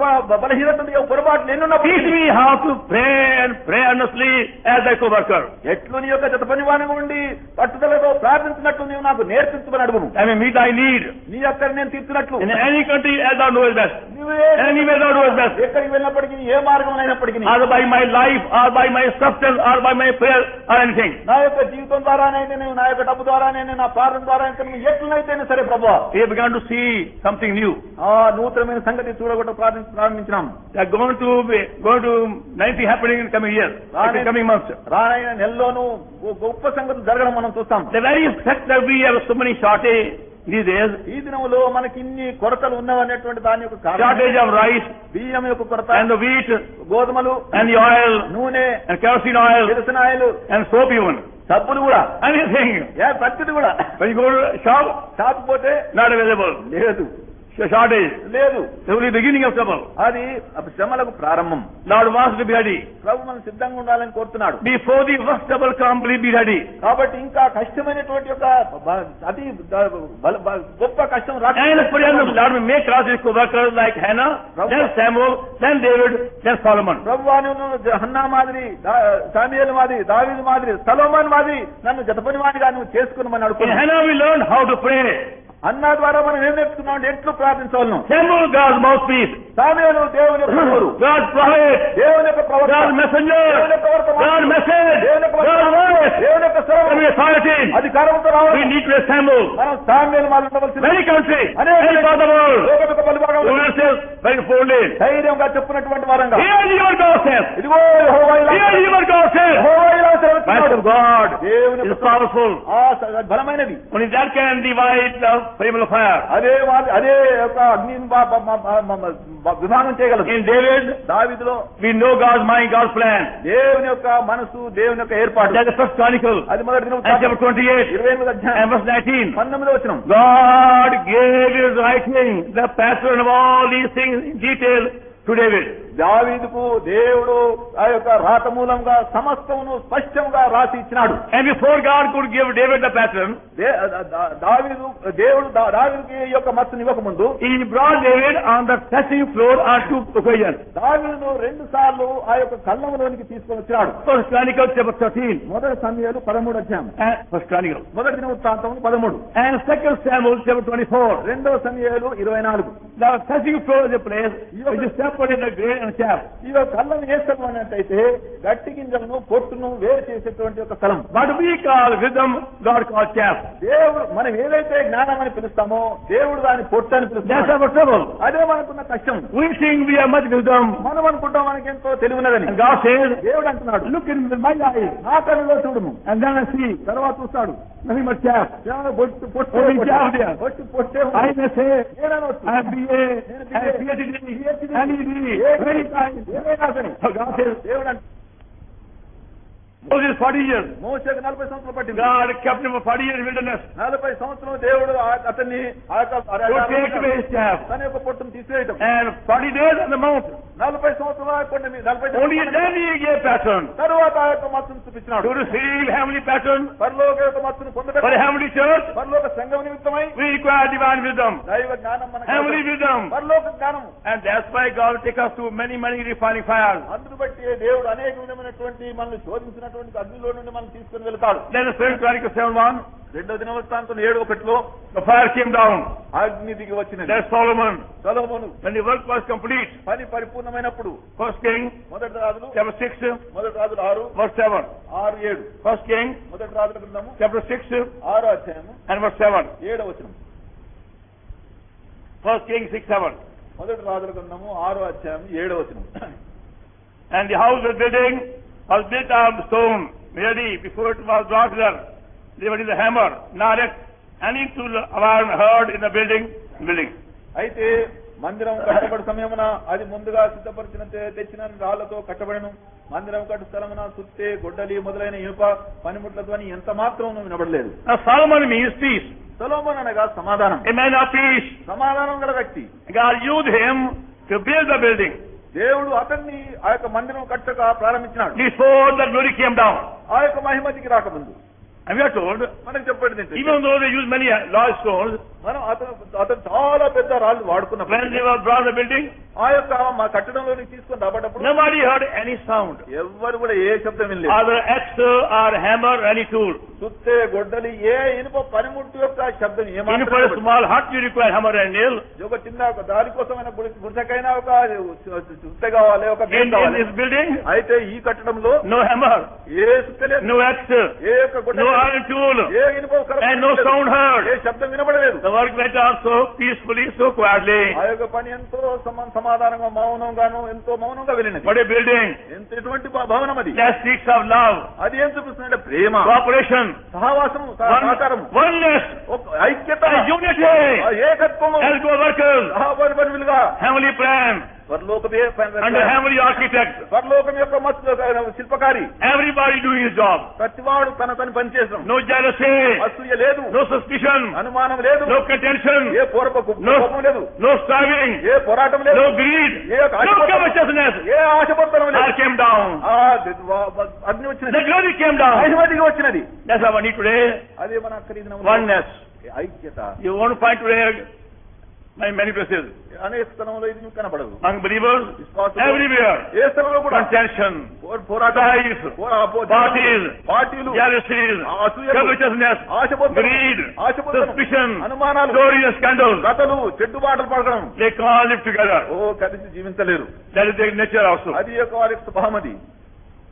[SPEAKER 2] బలహీనత, పొరపాట్లు ఎన్నున్నప్పుడు
[SPEAKER 1] Teach me how to pray and pray earnestly as thy co-worker.
[SPEAKER 2] ఎట్లు నీ యొక్క జత పనివానిగా ఉండి పట్టుదలతో ప్రార్థించినట్లు నీవు నాకు నేర్పించమని అడుగును.
[SPEAKER 1] I may meet thy need
[SPEAKER 2] నీ అక్కడ నేను తీర్చినట్లు
[SPEAKER 1] in any country as thou knowest best.
[SPEAKER 2] నువ్వే
[SPEAKER 1] Anywhere thou knowest best.
[SPEAKER 2] ఎక్కడికి వెళ్ళినప్పటికీ, ఏ మార్గం అయినప్పటికీ,
[SPEAKER 1] Either by my life or by my substance or by my prayer or anything.
[SPEAKER 2] నా యొక్క జీవితం ద్వారానైతే, నేను నా యొక్క డబ్బు ద్వారానైతే, నా ప్రార్థన ద్వారా నువ్వు ఎట్లనైతేనే సరే ప్రభువా.
[SPEAKER 1] We have begun to see something new.
[SPEAKER 2] ఆ నూతనమైన సంగతి చూడగొట్ట ప్రారంభించినాం.
[SPEAKER 1] They are going to 90 happening in coming years, in coming months.
[SPEAKER 2] రానైన నెలలోనూ గొప్ప సంగతులు జరగడం మనం చూస్తాం.
[SPEAKER 1] The very fact that we have so many shortage these days,
[SPEAKER 2] ఈ దినములో మనకి ఇన్ని కొరతలు ఉన్నవనేటువంటి దాని యొక్క కారణం
[SPEAKER 1] shortage of rice
[SPEAKER 2] బియ్యం యొక్క కొరత,
[SPEAKER 1] and the wheat
[SPEAKER 2] గోధుమలు,
[SPEAKER 1] and the oil
[SPEAKER 2] నూనె,
[SPEAKER 1] and kerosene oil
[SPEAKER 2] కిరసనాయిలు,
[SPEAKER 1] and soap even.
[SPEAKER 2] సబ్బులు కూడా,
[SPEAKER 1] Anything.
[SPEAKER 2] ప్రతిది కూడా.
[SPEAKER 1] When you go to the shop,
[SPEAKER 2] shop పోతే
[SPEAKER 1] not available.
[SPEAKER 2] లేదు,
[SPEAKER 1] Shortage.
[SPEAKER 2] లేదు.
[SPEAKER 1] It's only beginning of trouble.
[SPEAKER 2] అది శ్రమలకు ప్రారంభం.
[SPEAKER 1] Lord wants to be ready.
[SPEAKER 2] ప్రభు మనం సిద్ధంగా ఉండాలని కోరుతున్నాడు.
[SPEAKER 1] Before the worst trouble comes, please be ready.
[SPEAKER 2] కాబట్టి ఇంకా కష్టమైనటువంటి యొక్క అతి గొప్ప కష్టం
[SPEAKER 1] And for the Lord will make us co-workers like Hannah, then Samuel, then David, then Solomon.
[SPEAKER 2] ప్రభువాను హన్నా మాదిరి, సామ్యూయేలు మాదిరి, దావీదు మాదిరి, సొలొమోను మాదిరి నన్ను జతపనివాడిగా నువ్వు చేసుకున్నామని
[SPEAKER 1] In
[SPEAKER 2] అడుగుతున్నాను.
[SPEAKER 1] Hannah we learned how to pray.
[SPEAKER 2] అన్నా ద్వారా మనం ఏం నేర్చుకున్నాం అంటే ఎట్లు ప్రార్థించవలను.
[SPEAKER 1] Samuel, God's mouthpiece.
[SPEAKER 2] సామ్యూయేలు దేవుని యొక్క నోరు,
[SPEAKER 1] God's prophet.
[SPEAKER 2] దేవుని యొక్క ప్రవక్త,
[SPEAKER 1] God's messenger.
[SPEAKER 2] దేవుని యొక్క వర్తమానం,
[SPEAKER 1] God's message.
[SPEAKER 2] దేవుని యొక్క
[SPEAKER 1] God's voice.
[SPEAKER 2] దేవుని యొక్క స్వరం,
[SPEAKER 1] And authority.
[SPEAKER 2] అధికారంతో
[SPEAKER 1] We
[SPEAKER 2] రావాలి.
[SPEAKER 1] need to be Samuel.
[SPEAKER 2] మనం సామ్యూయేలు మాదిరి ఉండవలసింది.
[SPEAKER 1] Many countries, any part of the world.
[SPEAKER 2] లోకం యొక్క పలుభాగంలో
[SPEAKER 1] We will say very boldly,
[SPEAKER 2] ధైర్యంగా చెప్పుకున్నటువంటి వారంగా,
[SPEAKER 1] here is your God says.
[SPEAKER 2] ఇదిగో యెహోవా ఇలా
[SPEAKER 1] Here is your God says.
[SPEAKER 2] యెహోవా ఇలా
[SPEAKER 1] Voice
[SPEAKER 2] సెలవిస్తున్నాడు.
[SPEAKER 1] of God
[SPEAKER 2] దేవుని
[SPEAKER 1] is
[SPEAKER 2] యొక్క
[SPEAKER 1] powerful.
[SPEAKER 2] బలమైనది.
[SPEAKER 1] Only that can divide the flame of fire.
[SPEAKER 2] అదే యొక్క అగ్నిని విభాగం చేయగలదు.
[SPEAKER 1] In David,
[SPEAKER 2] దావీదులో
[SPEAKER 1] we know God's mind, God's plan.
[SPEAKER 2] దేవుని యొక్క మనసు, దేవుని యొక్క ఏర్పాటు.
[SPEAKER 1] That's the first Chronicle,
[SPEAKER 2] అది మొదటి దినం
[SPEAKER 1] and chapter 28,
[SPEAKER 2] 28వ అధ్యాయం
[SPEAKER 1] and verse 19.
[SPEAKER 2] 19వ వచనం.
[SPEAKER 1] God gave his writing, the pattern of all these things in detail to David.
[SPEAKER 2] దావీదుకు దేవుడు ఆ యొక్క రాత మూలంగా సమస్తమును స్పష్టంగా రాసి ఇచ్చినాడు.
[SPEAKER 1] And before God could give David the pattern,
[SPEAKER 2] దేవుడు దావీదుకి ఈ యొక్క మత్తుని ఇవ్వకముందు
[SPEAKER 1] he brought David on the threshing floor on 2 occasions.
[SPEAKER 2] దావీదును 2 సార్లు ఆ యొక్క కళ్ళంలోనికి తీసుకొని వచ్చినాడు.
[SPEAKER 1] First Chronicle chapter 13,
[SPEAKER 2] మొదటి సమూయేలు 13వ అధ్యాయం,
[SPEAKER 1] and First Chronicle,
[SPEAKER 2] మొదటి దిన వృత్తాంతం 13,
[SPEAKER 1] and Second Samuel chapter 24.
[SPEAKER 2] రెండవ సమూయేలు 24.
[SPEAKER 1] The threshing floor is a place which is separated the grain and chaff.
[SPEAKER 2] ఈ యొక్క కళ్ళను ఏ స్థలం అన్నట్టయితే గట్టి గింజలను పొట్టును వేరు చేసేటువంటి ఒక స్థలం.
[SPEAKER 1] What we call wisdom, God calls chaff.
[SPEAKER 2] దేవుడు మనం ఏదైతే జ్ఞానం అని పిలుస్తామో దేవుడు దాని పొట్టు అని
[SPEAKER 1] That's
[SPEAKER 2] పిలుస్తాడు.
[SPEAKER 1] our trouble.
[SPEAKER 2] అదే మనకున్న కష్టం.
[SPEAKER 1] We think we have much wisdom,
[SPEAKER 2] మనం అనుకుంటాం మనకెంతో తెలివినదని.
[SPEAKER 1] and God says,
[SPEAKER 2] దేవుడు అంటున్నాడు,
[SPEAKER 1] look in my eyes,
[SPEAKER 2] నా కళ్ళలో చూడుము.
[SPEAKER 1] and then I see
[SPEAKER 2] తర్వాత చూస్తాడు,
[SPEAKER 1] nothing but chaff. Only chaff there.
[SPEAKER 2] పొట్టే
[SPEAKER 1] I may say,
[SPEAKER 2] నేననొచ్చు.
[SPEAKER 1] I am BA, I am PhD, NED, very kind.
[SPEAKER 2] ఏమైనా సరే
[SPEAKER 1] So God says,
[SPEAKER 2] దేవుడు అంటే
[SPEAKER 1] Moses 40 years.
[SPEAKER 2] మోషేకు 40 సంవత్సరాలు పట్టింది.
[SPEAKER 1] God kept him for 40 years in wilderness.
[SPEAKER 2] 40 సంవత్సరాలు దేవుడు అతన్ని
[SPEAKER 1] To take away his chaff.
[SPEAKER 2] తన యొక్క పొట్టును తీసివేయటం.
[SPEAKER 1] And 40 days on the mount.
[SPEAKER 2] 40 సంవత్సరాలు కొన్ని 40
[SPEAKER 1] Only then he gave pattern.
[SPEAKER 2] తరువాత ఆ యొక్క మత్తును చూపించినాడు.
[SPEAKER 1] To receive heavenly pattern
[SPEAKER 2] పరలోక యొక్క మత్తును
[SPEAKER 1] for the
[SPEAKER 2] పొందడం,
[SPEAKER 1] heavenly church,
[SPEAKER 2] పరలోక సంఘం నిమిత్తమై
[SPEAKER 1] we require divine wisdom,
[SPEAKER 2] దైవ జ్ఞానం మనకు
[SPEAKER 1] heavenly
[SPEAKER 2] అవసరం.
[SPEAKER 1] wisdom.
[SPEAKER 2] పరలోక జ్ఞానం.
[SPEAKER 1] And that's why God will take us through many, many refining fires.
[SPEAKER 2] అందును బట్టి దేవుడు అనేక విధమైనటువంటి మనల్ని శోధించినటువంటి అగ్నిలో నుండి మనం తీసుకుని వెళ్తాడు.
[SPEAKER 1] Then the Second Chronicle 7:1,
[SPEAKER 2] రెండో దినవృత్తాంతం 7:1
[SPEAKER 1] the fire came down.
[SPEAKER 2] అగ్ని దిగి వచ్చినది.
[SPEAKER 1] That's Solomon.
[SPEAKER 2] Solomon
[SPEAKER 1] When the work was complete,
[SPEAKER 2] పని పరిపూర్ణమైనప్పుడు
[SPEAKER 1] First King
[SPEAKER 2] మొదటి రాజులు
[SPEAKER 1] chapter 6,
[SPEAKER 2] మొదటి రాజులు 6,
[SPEAKER 1] verse 7.
[SPEAKER 2] 6, 7.
[SPEAKER 1] First King
[SPEAKER 2] మొదటి రాజుల గ్రంథము
[SPEAKER 1] chapter 6
[SPEAKER 2] 6వ అధ్యాయము
[SPEAKER 1] and verse 7.
[SPEAKER 2] 7వ వచనం.
[SPEAKER 1] First King 6:7.
[SPEAKER 2] మొదటి రాజుల గ్రంథము 6వ అధ్యాయం 7వ వచనం.
[SPEAKER 1] And the house was building was built on stone, ready before it was brought there. They were in the hammer, not it, and into the alarm heard in the building.
[SPEAKER 2] అయితే మందిరం కట్టబడి సమయమున అది ముందుగా సిద్ధపరిచిన తెచ్చిన రాళ్లతో కట్టబడను. మందిరం కట్టు స్థలమున సుత్తే గొడ్డలి మొదలైన ఇనుప పనిముట్లతో అని ఎంత మాత్రం వినబడలేదు.
[SPEAKER 1] Now Solomon means peace.
[SPEAKER 2] సొలొమోను అనగా సమాధానం.
[SPEAKER 1] A man of peace.
[SPEAKER 2] సమాధానం గల వ్యక్తి.
[SPEAKER 1] God used him to build the building
[SPEAKER 2] దేవుడు అతన్ని ఆ యొక్క మందిరం కట్టక ప్రారంభించినాడు.
[SPEAKER 1] before the glory came down.
[SPEAKER 2] ఆ యొక్క మహిమతికి రాకముందు.
[SPEAKER 1] And we are told,
[SPEAKER 2] మనకు చెప్పేది ఏంటంటే,
[SPEAKER 1] even though they used many large stones,
[SPEAKER 2] మనం అతను చాలా పెద్ద రాళ్ళు వాడుకున్నప్పుడు
[SPEAKER 1] when they were brought the building,
[SPEAKER 2] ఆ యొక్క మా కట్టడంలోకి తీసుకొని రాబడ్డప్పుడు
[SPEAKER 1] nobody heard any sound,
[SPEAKER 2] ఎవ్వరు కూడా ఏ శబ్దం వినలేదు.
[SPEAKER 1] either axe or hammer or any tool.
[SPEAKER 2] సుత్తే గొడ్డలి ఏ ఇనుప పనిముట్టు యొక్క శబ్దం
[SPEAKER 1] Even for a
[SPEAKER 2] ఏమాత్రం.
[SPEAKER 1] small hut you require hammer and nail.
[SPEAKER 2] ఒక చిన్న దానికోసమైన గుడిసెకైనా ఒక సుత్తె కావాలి, ఒక
[SPEAKER 1] In
[SPEAKER 2] కావాలి.
[SPEAKER 1] this building,
[SPEAKER 2] అయితే ఈ కట్టడంలో
[SPEAKER 1] no hammer,
[SPEAKER 2] ఏ సుత్తె లేదు,
[SPEAKER 1] no axe,
[SPEAKER 2] ఏ యొక్క
[SPEAKER 1] no iron tool,
[SPEAKER 2] ఏ ఇనుప
[SPEAKER 1] and no sound heard.
[SPEAKER 2] ఏ శబ్దం వినబడలేదు.
[SPEAKER 1] The work went on so peacefully, so quietly.
[SPEAKER 2] ఆ యొక్క పని ఎంతో సమాధానంగా మౌనంగాను ఎంతో మౌనంగా వెళ్ళినది.
[SPEAKER 1] What a building!
[SPEAKER 2] ఎంత ఎటువంటి భవనం అది.
[SPEAKER 1] That speaks of love,
[SPEAKER 2] అది ఏం చూపిస్తుందంటే ప్రేమ,
[SPEAKER 1] cooperation,
[SPEAKER 2] సహవాసము, సహకారం,
[SPEAKER 1] oneness,
[SPEAKER 2] ఐక్యత,
[SPEAKER 1] unity,
[SPEAKER 2] ఏకత్వము,
[SPEAKER 1] as co-workers,
[SPEAKER 2] సహపరిపరులుగా,
[SPEAKER 1] heavenly plan, under heavenly architect,
[SPEAKER 2] పరలోకం యొక్క శిల్పకారి.
[SPEAKER 1] everybody doing his job.
[SPEAKER 2] ప్రతివాడు తన పని చేసాం.
[SPEAKER 1] No jealousy,
[SPEAKER 2] అసూయ లేదు,
[SPEAKER 1] no suspicion,
[SPEAKER 2] అనుమానం లేదు,
[SPEAKER 1] no contention,
[SPEAKER 2] ఏ కోపం లేదు,
[SPEAKER 1] no striving,
[SPEAKER 2] ఏ పోరాటం లేదు,
[SPEAKER 1] no greed, no covetousness.
[SPEAKER 2] ఏ ఆశపడతనం లేదు.
[SPEAKER 1] Fire came down,
[SPEAKER 2] అగ్ని వచ్చినది,
[SPEAKER 1] the glory came down.
[SPEAKER 2] మహిమదిగి వచ్చినది.
[SPEAKER 1] That's what we need today.
[SPEAKER 2] అదే మన ఖరీదిన
[SPEAKER 1] Oneness.
[SPEAKER 2] ఐక్యత.
[SPEAKER 1] You want to find today many places.
[SPEAKER 2] అనేక స్థలంలో ఇది కనపడదు.
[SPEAKER 1] Among believers, everywhere,
[SPEAKER 2] ఏ స్థలంలో కూడా
[SPEAKER 1] contention,
[SPEAKER 2] పోరాటాలు, పార్టీలు,
[SPEAKER 1] jealousies, covetousness, greed, suspicion,
[SPEAKER 2] అనుమానాలు,
[SPEAKER 1] stories, scandals.
[SPEAKER 2] కథలు, చెడ్డుబాటలు పడడం.
[SPEAKER 1] They can't live together.
[SPEAKER 2] కలిసి జీవించలేరు.
[SPEAKER 1] That is their nature also.
[SPEAKER 2] అది యొక్క వారి స్వభావం అది.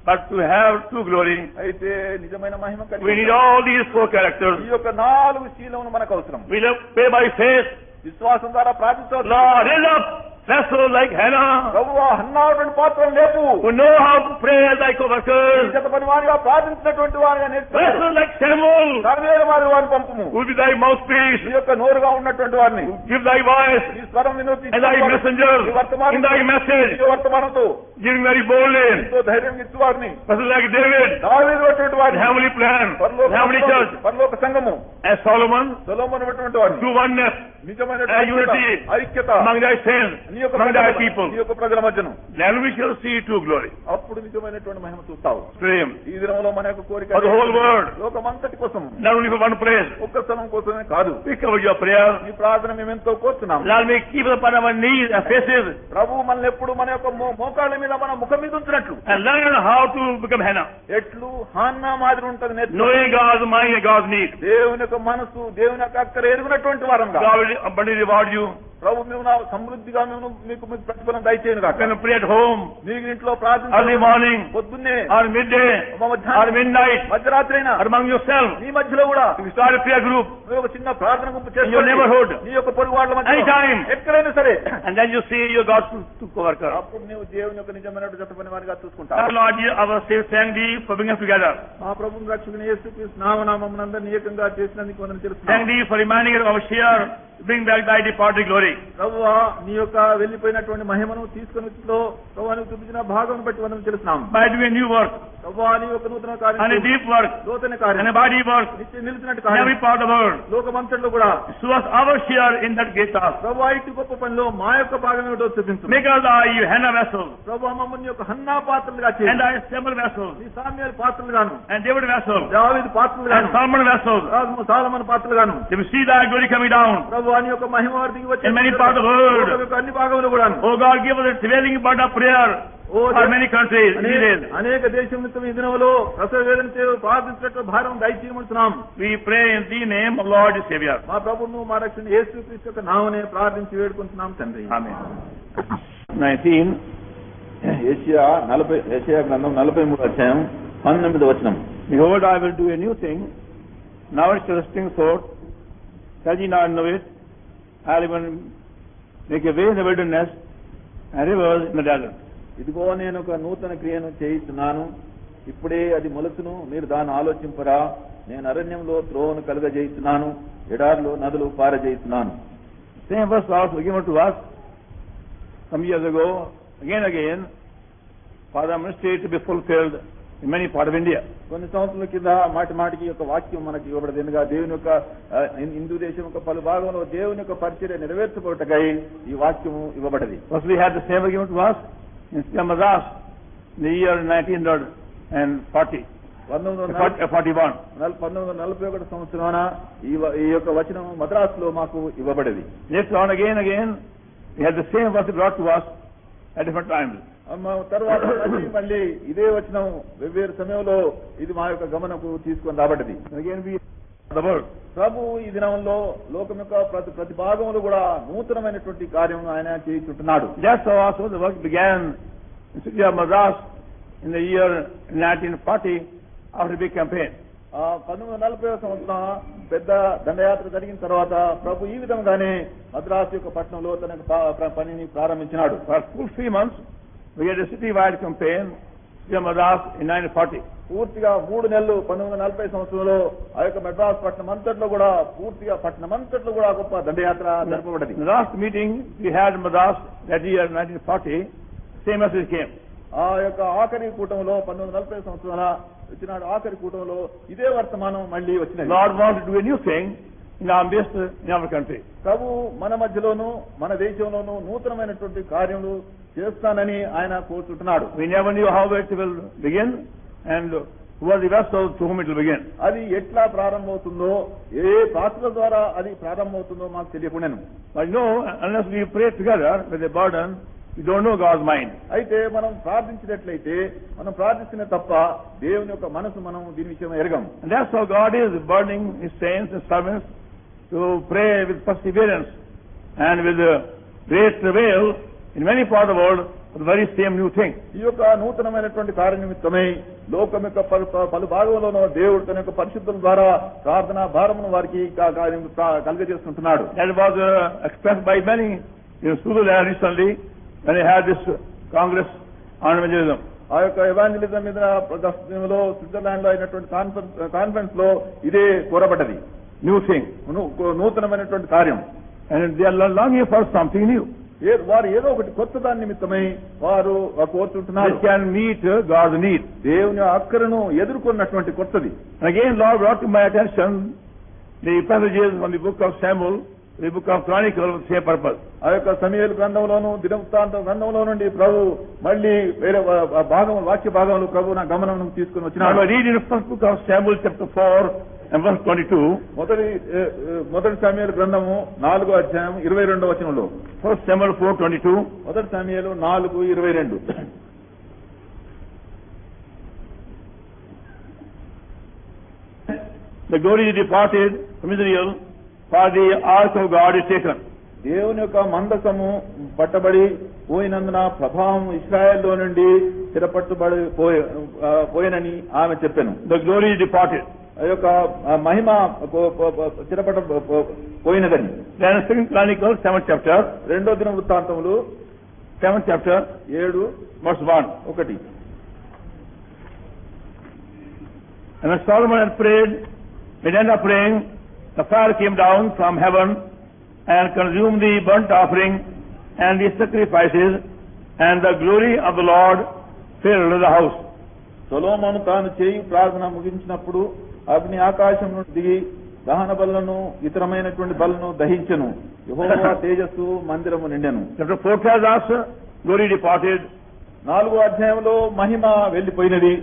[SPEAKER 1] But to have true glory,
[SPEAKER 2] అయితే నిజమైన మహిమ కలిగి
[SPEAKER 1] we need all these 4 characters.
[SPEAKER 2] ఈ యొక్క 4 శీలములు మనకు అవసరం.
[SPEAKER 1] We pray by faith.
[SPEAKER 2] విశ్వాసం ద్వారా ప్రార్థించవచ్చు.
[SPEAKER 1] Lord, raise up vessels like Hannah,
[SPEAKER 2] ప్రభువా హన్నాటువంటి పాత్రలు లేపు,
[SPEAKER 1] who know how to pray like co-workers.
[SPEAKER 2] పని వారిగా ప్రార్థించినటువంటి వారిగా నేర్చుకున్నారు.
[SPEAKER 1] Vessels like Samuel,
[SPEAKER 2] సమూయేలు వారిని పంపుము.
[SPEAKER 1] who be thy mouthpiece,
[SPEAKER 2] ఈ యొక్క నోరుగా ఉన్నటువంటి వారిని,
[SPEAKER 1] give thy voice,
[SPEAKER 2] ఈ స్వరం వినోది,
[SPEAKER 1] and thy messenger, in thy message,
[SPEAKER 2] ఈ వర్తమానంతో
[SPEAKER 1] giving very boldly.
[SPEAKER 2] ఎంతో ధైర్యం ఇచ్చు వారిని,
[SPEAKER 1] Vessels like David,
[SPEAKER 2] దావీదు అటువంటి వారిని,
[SPEAKER 1] heavenly plan, heavenly church,
[SPEAKER 2] పరలోక సంఘము,
[SPEAKER 1] as Solomon,
[SPEAKER 2] సొలొమోను అటువంటి వారిని,
[SPEAKER 1] true oneness,
[SPEAKER 2] నిజమైన
[SPEAKER 1] unity
[SPEAKER 2] ఐక్యత
[SPEAKER 1] among thy saints, among thy people.
[SPEAKER 2] ఈ యొక్క ప్రజల మధ్యను.
[SPEAKER 1] Then we shall see true glory.
[SPEAKER 2] అప్పుడు నిజమైనటువంటి మహిమ చూస్తావు.
[SPEAKER 1] Pray
[SPEAKER 2] ఈ దినంలో మన యొక్క కోరిక
[SPEAKER 1] for the whole world,
[SPEAKER 2] లోకమంతటి కోసం,
[SPEAKER 1] not only for one place.
[SPEAKER 2] ఒక్క స్థలం కోసమే కాదు.
[SPEAKER 1] We cover your prayer.
[SPEAKER 2] ఈ ప్రార్థన మేము ఎంతో కోరుతున్నాం.
[SPEAKER 1] Lord, may keep upon our knees and faces,
[SPEAKER 2] ప్రభు మనల్ని ఎప్పుడు మన యొక్క మోకాళ్ళ మీద మన ముఖం మీద ఉంచినట్లు,
[SPEAKER 1] and learn how to become Hannah,
[SPEAKER 2] ఎట్లు హాన్నా మాదిరి ఉంటుంది నేర్చుకో.
[SPEAKER 1] knowing God's mind and God's need.
[SPEAKER 2] దేవుని యొక్క మనసు, దేవుని యొక్క అక్కర ఎరుగునటువంటి వారంగా.
[SPEAKER 1] God will abundantly reward you.
[SPEAKER 2] ప్రభు మేము సమృద్ధిగా మేము మీకు ప్రతిఫలం దయచేయను కాక.
[SPEAKER 1] You can pray at home,
[SPEAKER 2] మీకు ఇంట్లో ప్రార్థన
[SPEAKER 1] early morning,
[SPEAKER 2] పొద్దున్నే,
[SPEAKER 1] or midday, or midnight,
[SPEAKER 2] మధ్యరాత్రి అయినా,
[SPEAKER 1] or among yourself.
[SPEAKER 2] మీ మధ్యలో కూడా
[SPEAKER 1] You start a prayer group
[SPEAKER 2] మీరు ఒక చిన్న ప్రార్థన గుంపు
[SPEAKER 1] in your neighborhood,
[SPEAKER 2] నీ యొక్క పొరుగువాళ్ళ మధ్య
[SPEAKER 1] anytime,
[SPEAKER 2] ఎక్కడైనా సరే,
[SPEAKER 1] and then you see your God to co-worker.
[SPEAKER 2] అప్పుడు నీవు దేవుని యొక్క నిజమైన జత పని వారిగా చూసుకుంటావు.
[SPEAKER 1] Lord, our Savior, thank thee for bringing us together.
[SPEAKER 2] మా ప్రభువు రక్షకుని యేసుక్రీస్తు నామమునందు ఏకంగా చేసినందుకు వందనాలు తెలుస్తున్నాను.
[SPEAKER 1] Thank thee for reminding us of our share, bring back thy departed glory.
[SPEAKER 2] ప్రభువా నీ యొక్క వెళ్లిపోయినటువంటి మహిమను తీసుకుని ప్రభువానికి చూపించిన భాగం బట్టి వందనాలు తెలుస్తున్నాము.
[SPEAKER 1] By doing a new work,
[SPEAKER 2] ప్రభువా నీ యొక్క నూతన కార్యం,
[SPEAKER 1] and a deep work,
[SPEAKER 2] నూతన కార్యం,
[SPEAKER 1] and a mighty work,
[SPEAKER 2] నిలిచినట్టు
[SPEAKER 1] in
[SPEAKER 2] కార్యం
[SPEAKER 1] every part of the world.
[SPEAKER 2] లోకమంతట్లో కూడా
[SPEAKER 1] Show us our share in that great task.
[SPEAKER 2] ప్రభువా ఇటు గొప్ప పనిలో మా యొక్క భాగం ఏమిటో చూపించు.
[SPEAKER 1] Make us thy Hannah vessels,
[SPEAKER 2] ప్రభువా మమ్మల్ని యొక్క హన్నా పాత్రలుగా
[SPEAKER 1] and
[SPEAKER 2] చేయి.
[SPEAKER 1] thy Samuel vessels,
[SPEAKER 2] నీ సామ్యాల పాత్రలుగాను,
[SPEAKER 1] and David vessels,
[SPEAKER 2] దావీదు
[SPEAKER 1] and
[SPEAKER 2] పాత్రలుగాను,
[SPEAKER 1] Solomon vessels.
[SPEAKER 2] సాలమన్ పాత్రలుగాను.
[SPEAKER 1] If we see thy glory coming down
[SPEAKER 2] ప్రభువా నీ యొక్క మహిమ దిగి వచ్చే
[SPEAKER 1] in many parts of the world,
[SPEAKER 2] లోకం యొక్క అన్ని భాగములు కూడాను.
[SPEAKER 1] oh God, give us a prevailing part of prayer for many countries.
[SPEAKER 2] అనేక దేశం నిమిత్తం ఈ దినంలో ప్రసవ వేదన ప్రార్థించినట్టు భారం దయచేయమంటున్నాం.
[SPEAKER 1] We pray in the name of Lord and Savior.
[SPEAKER 2] మా ప్రభువును మా రక్షణ యేసుక్రీస్తు యొక్క నామమునే ప్రార్థించి వేడుకుంటున్నాం తండ్రి.
[SPEAKER 1] Amen. 19.
[SPEAKER 2] యెషయా గ్రంథం 43వ అధ్యాయం 19వ వచనం.
[SPEAKER 1] Behold, I will do a new thing. Now it shall spring forth. Shall ye not know it? I will even make a way in the wilderness and rivers in the desert.
[SPEAKER 2] ఇదిగో నేను ఒక నూతన క్రియను చేయిస్తున్నాను, ఇప్పుడే అది మొలచును, మీరు దాన్ని ఆలోచింపరా. నేను అరణ్యంలో త్రోవను కలుగజేయిస్తున్నాను, ఎడారిలో నదులు పారజేయిస్తున్నాను.
[SPEAKER 1] Same verse also given to us some years ago, again, for the ministry to be fulfilled in many parts of India.
[SPEAKER 2] కొన్ని సంవత్సరాల కింద మాటికి యొక్క వాక్యం మనకి ఇవ్వబడింది. ఎందుగా దేవుని యొక్క హిందూ దేశం యొక్క పలు భాగంలో దేవుని యొక్క పరిచర్య నెరవేర్చబడటకై ఈ వాక్యము ఇవ్వబడింది.
[SPEAKER 1] First we had the same given to us in Madras in the year 1940.
[SPEAKER 2] 1941 సంవత్సరాన ఈ యొక్క వచనం మద్రాసులో మాకు ఇవ్వబడింది.
[SPEAKER 1] Later on again we had the same verse brought to us at different times.
[SPEAKER 2] తర్వాత మళ్ళీ ఇదే వచనం వెవ్వేరు సమయంలో ఇది మా యొక్క గమనకు తీసుకొని రాబడింది.
[SPEAKER 1] Again we the word.
[SPEAKER 2] ప్రభు ఈ దినంలో లోకం యొక్క ప్రతి భాగంలో కూడా నూతనమైనటువంటి కార్యం ఆయన చేయించుంటున్నాడు.
[SPEAKER 1] That's how also the work began in city of Madras in the year 1940 after a big campaign.
[SPEAKER 2] 1940 సంవత్సరం పెద్ద దండయాత్ర జరిగిన తర్వాత ప్రభు ఈ విధంగానే మద్రాసు యొక్క పట్టణంలో తన యొక్క పనిని ప్రారంభించినాడు.
[SPEAKER 1] For full 3 months, we had a city-wide campaign in Madras in 1940.
[SPEAKER 2] పూర్తిగా 3 నెలలు 1940 సంవత్సరంలో ఆ యొక్క మద్రాసు పట్టణం అంతట్లో కూడా పూర్తిగా పట్టణం అంతట్లో కూడా గొప్ప దండయాత్ర జరపబడింది.
[SPEAKER 1] The last meeting we had in Madras that year 1940, same message came.
[SPEAKER 2] ఆ యొక్క ఆఖరి కూటంలో 1940 సంవత్సరాల వచ్చినాడు. ఆఖరి కూటంలో ఇదే వర్తమానం మళ్ళీ వచ్చినది.
[SPEAKER 1] Lord wants to do a new thing in our midst, in our country.
[SPEAKER 2] ప్రభు మన మధ్యలోనూ మన దేశంలోనూ నూతనమైనటువంటి కార్యములు చేస్తానని ఆయన కోరుకుంటున్నాడు.
[SPEAKER 1] We never knew how it will begin and who are the vessels to whom it will begin.
[SPEAKER 2] అది ఎట్లా ప్రారంభమవుతుందో, ఏ పాత్రల ద్వారా అది ప్రారంభమవుతుందో మాకు తెలియకుండాను.
[SPEAKER 1] But no, unless we pray together with a burden, we don't know God's mind.
[SPEAKER 2] అయితే మనం ప్రార్థించినట్లయితే మనం ప్రార్థిస్తున్న తప్ప దేవుని యొక్క మనసు మనం దీని విషయం ఎరగం.
[SPEAKER 1] And that's how God is burdening His saints and servants to pray with perseverance and with great travail in many parts of the world for the very same new thing.
[SPEAKER 2] ఈ యొక్క నూతనమైనటువంటి కార్య నిమిత్తమై లోకం యొక్క పలు భాగంలోనూ దేవుడు తన యొక్క పరిశుద్ధుల ద్వారా ప్రార్థనా భారమును వారికి కలుగజేస్తుంటున్నాడు.
[SPEAKER 1] That was expressed by many in Switzerland recently when they had this Congress on evangelism.
[SPEAKER 2] ఆ యొక్క ఎవాంజలిజం మీద ప్రదర్శనలో స్విట్జర్లాండ్ లో అయినటువంటి కాన్ఫరెన్స్ లో ఇదే కోరబడ్డది.
[SPEAKER 1] New thing.
[SPEAKER 2] నూతనమైనటువంటి కార్యం.
[SPEAKER 1] And they are longing for something new.
[SPEAKER 2] వారు ఏదో ఒకటి కొత్త దాని నిమిత్తమై వారు కోరుతుంటున్నారు.
[SPEAKER 1] They can meet God's need.
[SPEAKER 2] దేవుని అక్కరను ఎదుర్కొన్నటువంటి కొత్తది.
[SPEAKER 1] And again, Lord brought to my attention the passages from the book of Samuel, the book of Chronicles with the same purpose.
[SPEAKER 2] ఆ యొక్క సమూయేలు గ్రంథంలోను దినవృత్తాంత గ్రంథంలో నుండి ప్రభు మళ్ళీ వేరే వాక్య భాగంలో ప్రభు నా గమనం తీసుకుని వచ్చినాడు.
[SPEAKER 1] I read in the first book of Samuel chapter 4 and verse 22.
[SPEAKER 2] మొదటి సమూయేలు గ్రంథము 4వ అధ్యాయం 22వ వచనంలో.
[SPEAKER 1] First Samuel 4:22.
[SPEAKER 2] మొదటి సమూయేలు 4:22.
[SPEAKER 1] The glory is departed from Israel, for the ark of God is taken.
[SPEAKER 2] దేవుని యొక్క మందసము పట్టబడి పోయినందున ప్రభావం ఇశ్రాయేల్లో నుండి స్థిరపట్టుబడి పోయినని ఆమె చెప్పాను.
[SPEAKER 1] The glory is departed.
[SPEAKER 2] ఆ యొక్క మహిమ స్థిరపట్ట పోయినదని.
[SPEAKER 1] Then Second Chronicles 7th chapter.
[SPEAKER 2] రెండో దిన వృత్తాంతములు
[SPEAKER 1] 7th chapter
[SPEAKER 2] 7
[SPEAKER 1] verse 1. And when Solomon had prayed, when he ended up praying, the fire came down from heaven and consumed the burnt offering and the sacrifices, and the glory of the Lord filled the house.
[SPEAKER 2] సొలొమోను తాను చేయి ప్రార్థన ముగించినప్పుడు అగ్ని ఆకాశం నుండి దిగి దహన బలులను ఇతరమైనటువంటి బలులను దహించెను. యెహోవా తేజస్సు మందిరము నిండెను.
[SPEAKER 1] Chapter 4 tells us, glory departed.
[SPEAKER 2] 4వ అధ్యాయంలో మహిమ వెళ్లిపోయినది.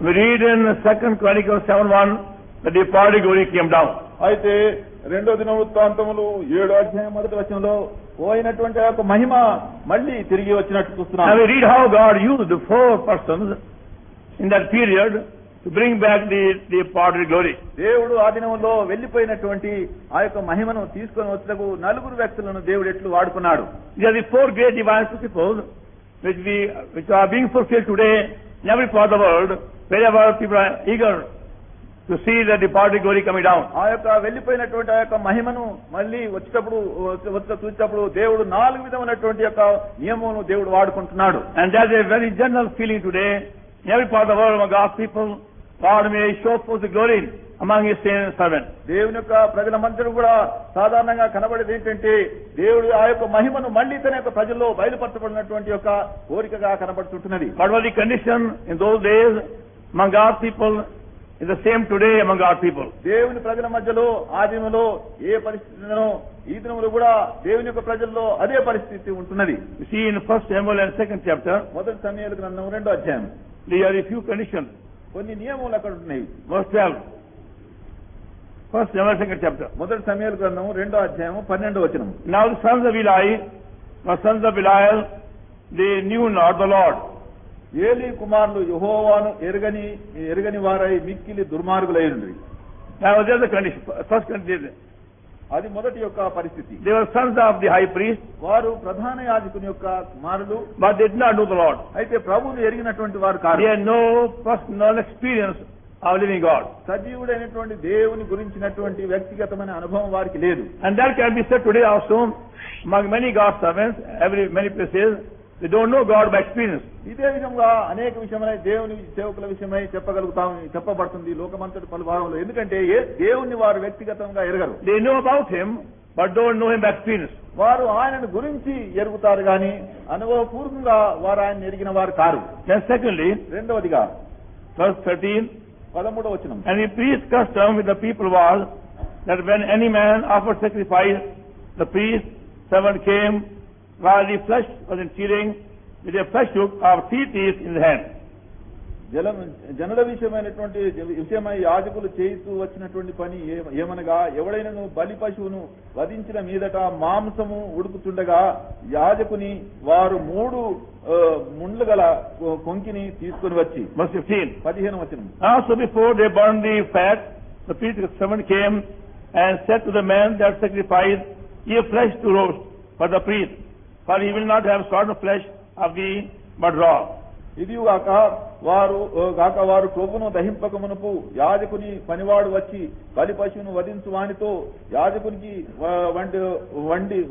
[SPEAKER 1] We read in 2 Chronicles 7:1, the departed glory came down.
[SPEAKER 2] అయితే రెండో దిన వృత్తాంతములు 7వ అధ్యాయం 1వ వచనంలో పోయినటువంటి ఆ యొక్క మహిమ మళ్ళీ తిరిగి వచ్చినట్టు చూస్తున్నాం.
[SPEAKER 1] Now we read how God used 4 persons in that period to bring back the departed glory.
[SPEAKER 2] దేవుడు ఆ దినంలో వెళ్లిపోయినటువంటి ఆ యొక్క మహిమను తీసుకొని వచ్చేందుకు 4 వ్యక్తులను దేవుడు ఎట్లు వాడుకున్నాడు.
[SPEAKER 1] These are the 4 great divine principles which are being fulfilled today in every part of the world, wherever people are eager to see the departed glory coming down.
[SPEAKER 2] ఆ యొక్క వెళ్లిపోయినటువంటి ఆ యొక్క మహిమను మళ్ళీ చూసేటప్పుడు దేవుడు 4 విధమైనటువంటి యొక్క నియమమును దేవుడు వాడుకుంటున్నాడు.
[SPEAKER 1] And there's a very general feeling today in every part of the world among God's people, God may show forth the glory among His saints servants.
[SPEAKER 2] దేవుని యొక్క ప్రజల మధ్యలో కూడా సాధారణంగా కనబడేది ఏంటంటే దేవుడు ఆ యొక్క మహిమను మళ్ళీ తన యొక్క ప్రజల్లో బయలుపరచబడినటువంటి యొక్క కోరికగా కనబడుతుంటున్నది.
[SPEAKER 1] What was the condition in those days among God's people is the same today among God's people.
[SPEAKER 2] దేవుని ప్రజల మధ్యలో ఆ దినములో ఏ పరిస్థితిలో ఈ దినములో కూడా దేవుని యొక్క ప్రజల్లో అదే పరిస్థితి ఉంటున్నది.
[SPEAKER 1] You see in 1 Samuel and 2nd chapter,
[SPEAKER 2] మొదటి సమూయేలు గ్రంథం 2వ అధ్యాయం
[SPEAKER 1] there are a few conditions.
[SPEAKER 2] కొన్ని నియమాలు అక్కడ ఉన్నాయి.
[SPEAKER 1] Verse 12. 1 Samuel 2nd chapter.
[SPEAKER 2] మొదటి సమూయేలు గ్రంథం 2వ అధ్యాయం 12వ వచనం.
[SPEAKER 1] Now the sons of Eli, the sons of Belial, they knew not the Lord.
[SPEAKER 2] Eli కుమారులు యెహోవాను ఎరగని వారై మిక్కిలి దుర్మార్గులైండ్రి.
[SPEAKER 1] Now there's the condition. First condition.
[SPEAKER 2] అది మొదటి యొక్క పరిస్థితి.
[SPEAKER 1] They were sons of the high priest.
[SPEAKER 2] వారు ప్రధాన యాజకుని యొక్క కుమారులు.
[SPEAKER 1] But they did not know the Lord.
[SPEAKER 2] అయితే ప్రభువును ఎరిగినటువంటి వారు కాదు.
[SPEAKER 1] They had no personal experience of living God.
[SPEAKER 2] సజీవుడైనటువంటి దేవుని గురించినటువంటి వ్యక్తిగతమైన అనుభవం వారికి లేదు.
[SPEAKER 1] And that can be said today also among many God's servants, many places, they don't know God by experience.
[SPEAKER 2] ఇదే విధంగా అనేక విషయమై దేవుని సేవకుల విషయమై చెప్పబడుతుంది లోకమంతటి పలు భాగంలో. ఎందుకంటే దేవుణ్ణి వారు వ్యక్తిగతంగా ఎరగరు.
[SPEAKER 1] They know about Him, but don't know Him by experience.
[SPEAKER 2] వారు ఆయనను గురించి ఎరుగుతారు గాని అనుభవపూర్వకంగా వారు ఆయన ఎరిగిన వారు కారు.
[SPEAKER 1] Then secondly,
[SPEAKER 2] రెండవదిగా
[SPEAKER 1] verse 13,
[SPEAKER 2] 13వ వచనం.
[SPEAKER 1] and the priest's custom with the people was that when any man offered sacrifice, the priest servant came while the flesh was in searing with a flesh hook of 3 teeth in his hand.
[SPEAKER 2] జనుల విషయమైనటువంటి విషయమై యాజకులు చేస్తూ వచ్చినటువంటి పని ఏమనగా ఎవడైనను బలి పశువును వధించిన మీదట మాంసము ఉడుకుతుండగా యాజకుని వారు 3 ముండ్లు గల కొంకిని తీసుకుని వచ్చి. 15వ వచనం.
[SPEAKER 1] Also before they burned the fat, the priest's servant came and said to the man that sacrificed, "Ye flesh to roast for the priest, for he will not have sodden flesh of thee, but raw."
[SPEAKER 2] ఇది వారు కొవ్వును దహింపక మునుపు యాజకుని పనివాడు వచ్చి బలి పశువును వధించు వానితో యాజకునికి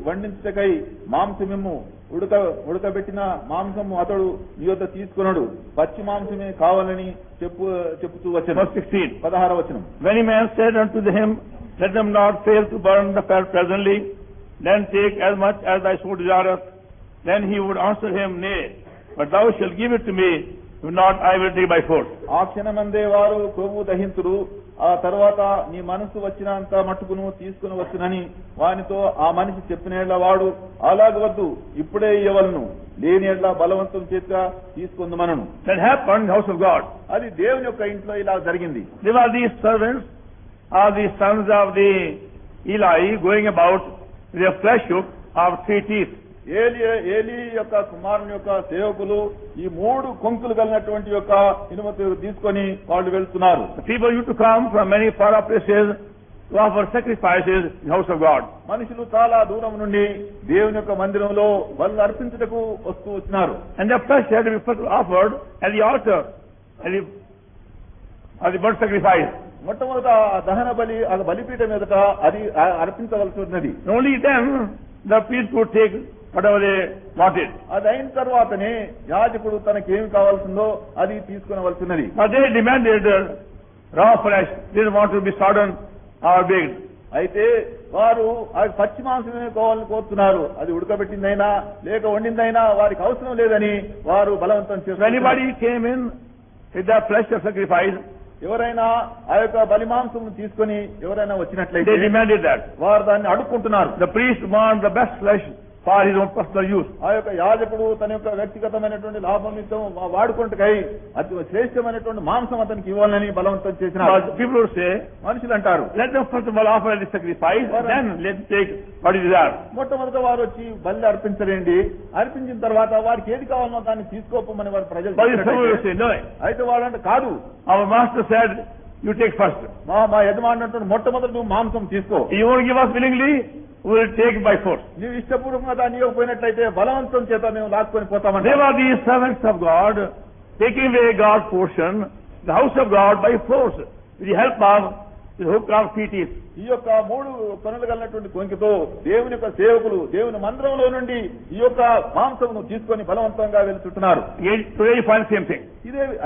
[SPEAKER 2] వండించకై మాంసమేము ఉడకబెట్టిన మాంసము అతడు నీ యొద్ద తీసుకున్నాడు, పచ్చి మాంసమే కావాలని చెప్పుతూ వచ్చాను. 16వ వచనం.
[SPEAKER 1] When a man said unto him, "Let them not fail to burn the fat presently, then take as much as thy soul desireth," then he would answer him, "Nay, but thou shalt give it to me, if not I will take by force."
[SPEAKER 2] ఆ క్షణమందే వారు కొవ్వు దహింతుడు, ఆ తర్వాత నీ మనసు వచ్చినంత మట్టుకును తీసుకుని వచ్చునని వానితో ఆ మనిషి చెప్పినేళ్ల వాడు, అలాగవద్దు, ఇప్పుడే ఇవ్వవలను, లేని ఎడ్ల బలవంతం చేతిగా తీసుకుందమనను.
[SPEAKER 1] That happened in the house of God.
[SPEAKER 2] అది దేవుని యొక్క ఇంట్లో ఇలా జరిగింది.
[SPEAKER 1] There were these servants, are the sons of the Eli, going about with a flesh hook of 3 teeth.
[SPEAKER 2] Eli యొక్క కుమారుని యొక్క సేవకులు ఈ 3 కొంకులు కలిగినటువంటి యొక్క ఇనుమతి తీసుకొని వాళ్ళు వెళ్తున్నారు.
[SPEAKER 1] People used to come from many far off places to offer sacrifices in the house of God.
[SPEAKER 2] మనుషులు చాలా దూరం నుండి దేవుని యొక్క మందిరంలో బలులు అర్పించుటకు వస్తూ వచ్చినారు.
[SPEAKER 1] And the flesh had to be first offered at the altar, at the burnt sacrifice.
[SPEAKER 2] మొట్టమొదట దహన బలి ఆ బలిపీఠం మీదట అది అర్పించవలసి ఉన్నది.
[SPEAKER 1] Only then the priest could take whatever they wanted.
[SPEAKER 2] అది అయిన తర్వాతనే యాజకుడు తనకేమి కావాల్సిందో అది తీసుకునవలసినది.
[SPEAKER 1] But they demanded raw flesh. They didn't want to be sodden or baked.
[SPEAKER 2] అయితే వారు అది పచ్చి మాంసమే కావాలని కోరుతున్నారు. అది ఉడకబెట్టిందైనా లేక వండిందైనా వారికి అవసరం లేదని వారు బలవంతం చేస్తున్నారు.
[SPEAKER 1] Anybody came in with the flesh of sacrifice,
[SPEAKER 2] ఎవరైనా ఆ యొక్క బలి మాంసం తీసుకుని ఎవరైనా వచ్చినట్లయితే
[SPEAKER 1] they demanded that.
[SPEAKER 2] వారు దాన్ని అడుక్కుంటున్నారు.
[SPEAKER 1] The priest wanted the best flesh for his own personal use.
[SPEAKER 2] ఆ యొక్క యాజకుడు తన యొక్క వ్యక్తిగతమైనటువంటి లాభం నిమిత్తం వాడుకుంటకై అతి శ్రేష్టమైనటువంటి మాంసం అతనికి ఇవ్వాలని బలవంతం చేసినారు.
[SPEAKER 1] People would say,
[SPEAKER 2] మనుషులు అంటారు,
[SPEAKER 1] let them first of all offer the sacrifice, then let's take what is desired.
[SPEAKER 2] మొట్టమొదట వారు వచ్చి బలి అర్పించలేండి, అర్పించిన తర్వాత వారికి ఏది కావాలనో దాన్ని తీసుకోమని వారు ప్రజలు అయితే వాళ్ళంటే కాదు,
[SPEAKER 1] our master said you take first.
[SPEAKER 2] మా యజమాని అంటాడు మొట్టమొదటి నువ్వు మాంసం తీసుకో.
[SPEAKER 1] You won't give us willingly, we will take by force.
[SPEAKER 2] నీవు ఇష్టపూర్వకంగా దాన్ని ఇవ్వకపోయినట్లయితే బలవంతం చేత మేము లాక్కొని పోతామని.
[SPEAKER 1] They were these servants of God taking away God's portion, the house of God by force, with the help of the hook of 3 teeth.
[SPEAKER 2] ఈ యొక్క 3 కొనలు కలిగినటువంటి కొంకితో దేవుని యొక్క సేవకులు దేవుని మందిరంలో నుండి ఈ యొక్క మాంసమును తీసుకొని బలవంతంగా వెళ్తుంటున్నారు.
[SPEAKER 1] Today you find the same thing.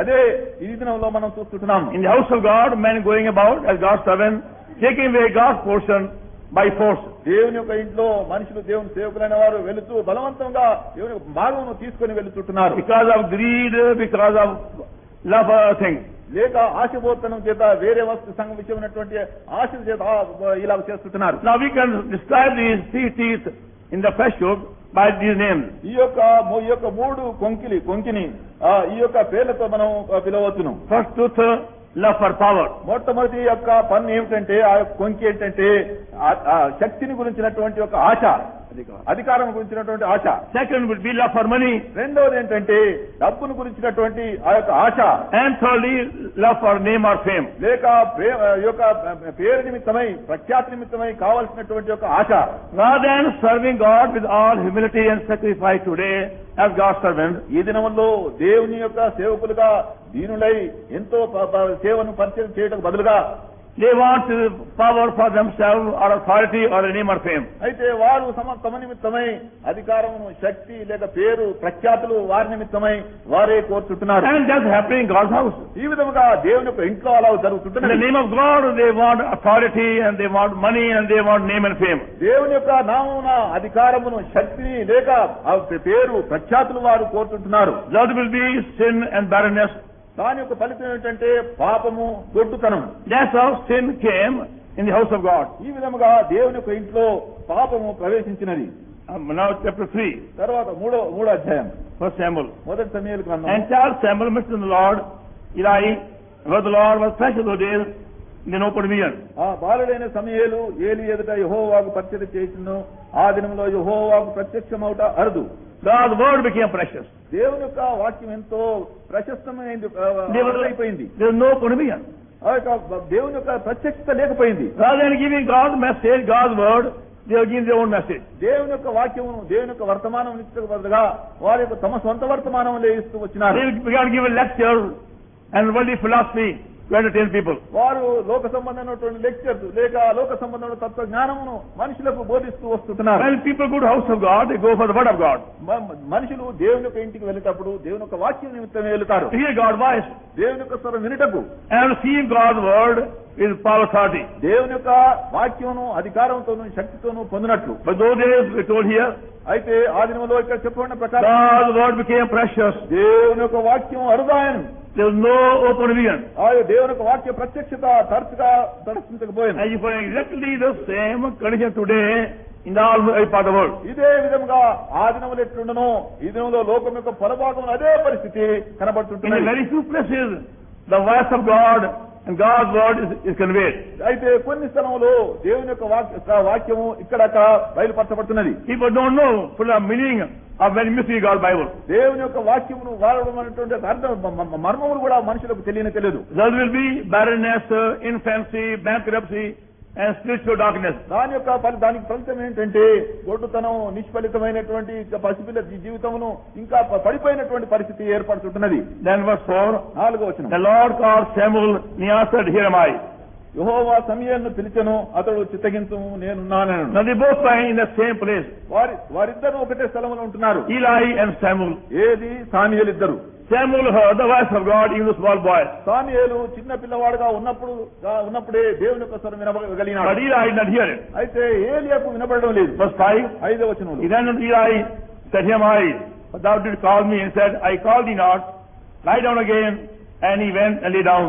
[SPEAKER 2] అదే ఈ దినంలో మనం చూస్తుంటున్నాం.
[SPEAKER 1] In the house of God, men going about as God's servants, taking away God's portion by force.
[SPEAKER 2] దేవుని యొక్క ఇంట్లో మనుషులు దేవుని సేవకులైన వారు వెళుతూ బలవంతంగా దేవుని భాగమును తీసుకొని వెళుతుంటున్నారు.
[SPEAKER 1] Because of greed, because of love of things.
[SPEAKER 2] లేక ఆశపోతనం చేత వేరే వస్తు సంఘ విషయమైనటువంటి ఆశల చేత ఇలా చేస్తుంటున్నారు.
[SPEAKER 1] Now we can describe these 3 teeth in the flesh hook by these names.
[SPEAKER 2] ఈ యొక్క 3 కొంకిని ఈ యొక్క పేర్లతో మనం పిలవచ్చును.
[SPEAKER 1] First tooth, love for power.
[SPEAKER 2] మొట్టమొదటి యొక్క పన్ను ఏమిటంటే ఆ యొక్క కొంకి ఏంటంటే శక్తిని గురించినటువంటి ఒక ఆశ. అధికారం గురించినటువంటి ఆశ.
[SPEAKER 1] Second would be love for money.
[SPEAKER 2] రెండోది ఏంటంటే డబ్బును గురించినటువంటి ఆ యొక్క ఆశ.
[SPEAKER 1] And thirdly, love for name or fame.
[SPEAKER 2] లేక యొక్క పేరు నిమిత్తమై ప్రఖ్యాతి నిమిత్తమై కావాల్సినటువంటి యొక్క ఆశ.
[SPEAKER 1] Rather than serving God with all humility and sacrifice today as God's servant,
[SPEAKER 2] ఈ దినములో దేవుని యొక్క సేవకులుగా దీనులై ఎంతో సేవను పరిచయం చేయడం బదులుగా
[SPEAKER 1] they want power for themselves or authority or a name or fame.
[SPEAKER 2] అయితే వారు తమ నిమిత్తమై అధికారమును, శక్తి లేక పేరు, ప్రఖ్యాతులు వారి నిమిత్తమై వారే కోరుతుంటున్నారు.
[SPEAKER 1] And that's happening in God's house.
[SPEAKER 2] ఈ విధముగా దేవుని యొక్క ఇంట్లో అలా
[SPEAKER 1] In
[SPEAKER 2] జరుగుతుంటున్నది.
[SPEAKER 1] the name of God, they want authority and they want money and they want name and fame.
[SPEAKER 2] దేవుని యొక్క నామమున అధికారమును, శక్తిని లేక ఆ పేరు, ప్రఖ్యాతులు వారు కోరుతుంటున్నారు.
[SPEAKER 1] That will be sin and barrenness.
[SPEAKER 2] దాని యొక్క ఫలితం ఏంటంటే పాపము, గొడ్డుతనం.
[SPEAKER 1] That's how sin came in the house of God.
[SPEAKER 2] ఈ విధముగా దేవుని యొక్క ఇంట్లో పాపము ప్రవేశించినది.
[SPEAKER 1] Now chapter 3,
[SPEAKER 2] తర్వాత మూడో అధ్యాయం,
[SPEAKER 1] 1 Samuel.
[SPEAKER 2] మొదటి సమూయేలు గ్రంథం.
[SPEAKER 1] And Charles Samuel mentioned the Lord, Eli, where the Lord was precious those days in an open vision.
[SPEAKER 2] ఆ బాలుడైన సమూయేలు ఏలి ఎదుట యెహోవాకు పరిచర్య చేసిను. ఆ దినంలో యెహోవాకు ప్రత్యక్షమవుట అరుదు.
[SPEAKER 1] God's word became precious.
[SPEAKER 2] దేవుని యొక్క వాక్యం ఎంతో ప్రశస్తమైంది, అయిపోయింది.
[SPEAKER 1] There was no open vision.
[SPEAKER 2] ఆ యొక్క దేవుని యొక్క ప్రత్యక్షత లేకపోయింది.
[SPEAKER 1] Rather than giving God's message, God's word, they were giving their own message.
[SPEAKER 2] దేవుని యొక్క వాక్యమును, దేవుని యొక్క వర్తమానం ఇచ్చక బదులుగా వారి యొక్క తమ సొంత వర్తమానం ఇస్తూ వచ్చినారు.
[SPEAKER 1] They began to give a lecture and worldly philosophy to entertain people.
[SPEAKER 2] వారు లోక సంబంధమైనటువంటి లెక్చర్స్ లేక లోక సంబంధమైన తత్వ జ్ఞానమును మనుషులకు బోధిస్తూ వస్తున్నారు.
[SPEAKER 1] When people go to house of God, they go for the word of God.
[SPEAKER 2] మనుషులు దేవుని యొక్క ఇంటికి వెళ్ళేటప్పుడు దేవుని యొక్క వాక్యం నిమిత్తమే వెళ్తారు.
[SPEAKER 1] To hear God's voice
[SPEAKER 2] దేవుని యొక్క స్వరం వినుటకు.
[SPEAKER 1] and receive God's word with power authority.
[SPEAKER 2] దేవుని యొక్క వాక్యమును అధికారంతోనూ శక్తితోనూ పొందినట్లు.
[SPEAKER 1] But those days we told here,
[SPEAKER 2] అయితే ఆ దినంలో ఇక్కడ చెప్పబడిన ప్రకారం
[SPEAKER 1] God's word became precious.
[SPEAKER 2] దేవుని యొక్క వాక్యం అరుదాయను.
[SPEAKER 1] There was no open vision.
[SPEAKER 2] ఆ దేవుని యొక్క వాక్య ప్రత్యక్షత తరచుగా దర్శించకపోయింది.
[SPEAKER 1] And you find exactly the same condition today in all part of the world.
[SPEAKER 2] ఇదే విధంగా ఆ దినములు ఎట్లుండనో ఈ దినంలో లోకం యొక్క పొలభాగంలో అదే పరిస్థితి
[SPEAKER 1] In
[SPEAKER 2] కనబడుతుంటుంది.
[SPEAKER 1] very few places, the voice of God and God's word is conveyed.
[SPEAKER 2] అయితే కొన్ని స్థలంలో దేవుని యొక్క వాక్యము ఇక్కడక్కడ బయలుపరచబడుతున్నది.
[SPEAKER 1] People don't know full of meaning of when you see God's Bible.
[SPEAKER 2] దేవుని యొక్క వాక్యమును వాడడం అనేటువంటి అర్థం మర్మములు కూడా మనుషులకు తెలియదు.
[SPEAKER 1] There will be barrenness, infancy, bankruptcy and spiritual darkness.
[SPEAKER 2] దానికి ఫలితం ఏంటంటే గొడ్డుతనం, నిష్ఫలితమైనటువంటి పసిపిల్ల జీవితమును ఇంకా పడిపోయినటువంటి పరిస్థితి ఏర్పడుతుంటున్నది.
[SPEAKER 1] Then verse 4,
[SPEAKER 2] 4వ వచనం.
[SPEAKER 1] the Lord called Samuel and he answered, here am I.
[SPEAKER 2] యెహోవా సమూయేలును పిలిచెను, అతడు చిత్తగించుము నేనున్నానను.
[SPEAKER 1] Now they both find in the same place.
[SPEAKER 2] వారిద్దరూ ఒకటే స్థలంలో ఉంటున్నారు.
[SPEAKER 1] Eli and Samuel.
[SPEAKER 2] ఏది సాముయేలు ఇద్దరు.
[SPEAKER 1] Samuel heard the voice of God, even the small boy.
[SPEAKER 2] Samuel చిన్న పిల్లవాడుగా ఉన్నప్పుడే దేవుని యొక్క స్వరం వినగలిగినాడు.
[SPEAKER 1] But Eli did not hear it.
[SPEAKER 2] అయితే ఏలియాకు వినబడడం లేదు.
[SPEAKER 1] Verse 5,
[SPEAKER 2] 5వ వచనంలో.
[SPEAKER 1] he ran unto Eli, said, here am I. But thou didst call me, and said, I called thee not. Lie down again. And he went and lay down.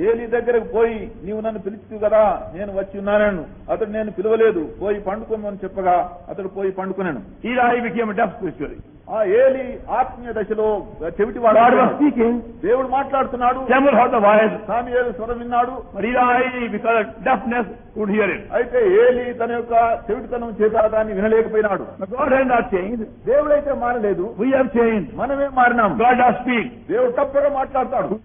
[SPEAKER 2] ఏలి దగ్గరకు పోయి నీవు నన్ను పిలిచితివి కదా, నేను వచ్చి ఉన్నానను. అతడు నేను పిలవలేదు, పోయి పండుకోమని చెప్పగా అతడు పోయి పండుకున్నాను.
[SPEAKER 1] Eli became deaf spiritually.
[SPEAKER 2] ఆ ఏలి ఆత్మీయ దశలో చెవిటివాడు.
[SPEAKER 1] God was speaking.
[SPEAKER 2] దేవుడు మాట్లాడుతున్నాడు.
[SPEAKER 1] Samuel heard the voice.
[SPEAKER 2] Samuel స్వరం విన్నాడు.
[SPEAKER 1] But Eli, because of deafness, could hear it.
[SPEAKER 2] అయితే ఏలి తన యొక్క చెవిటితనం చేత దాన్ని వినలేకపోయినాడు.
[SPEAKER 1] But God has not changed.
[SPEAKER 2] దేవుడైతే మారలేదు,
[SPEAKER 1] We have changed.
[SPEAKER 2] మనమే మారినాం.
[SPEAKER 1] God does speak.
[SPEAKER 2] దేవుడు తప్పగా మాట్లాడతాడు.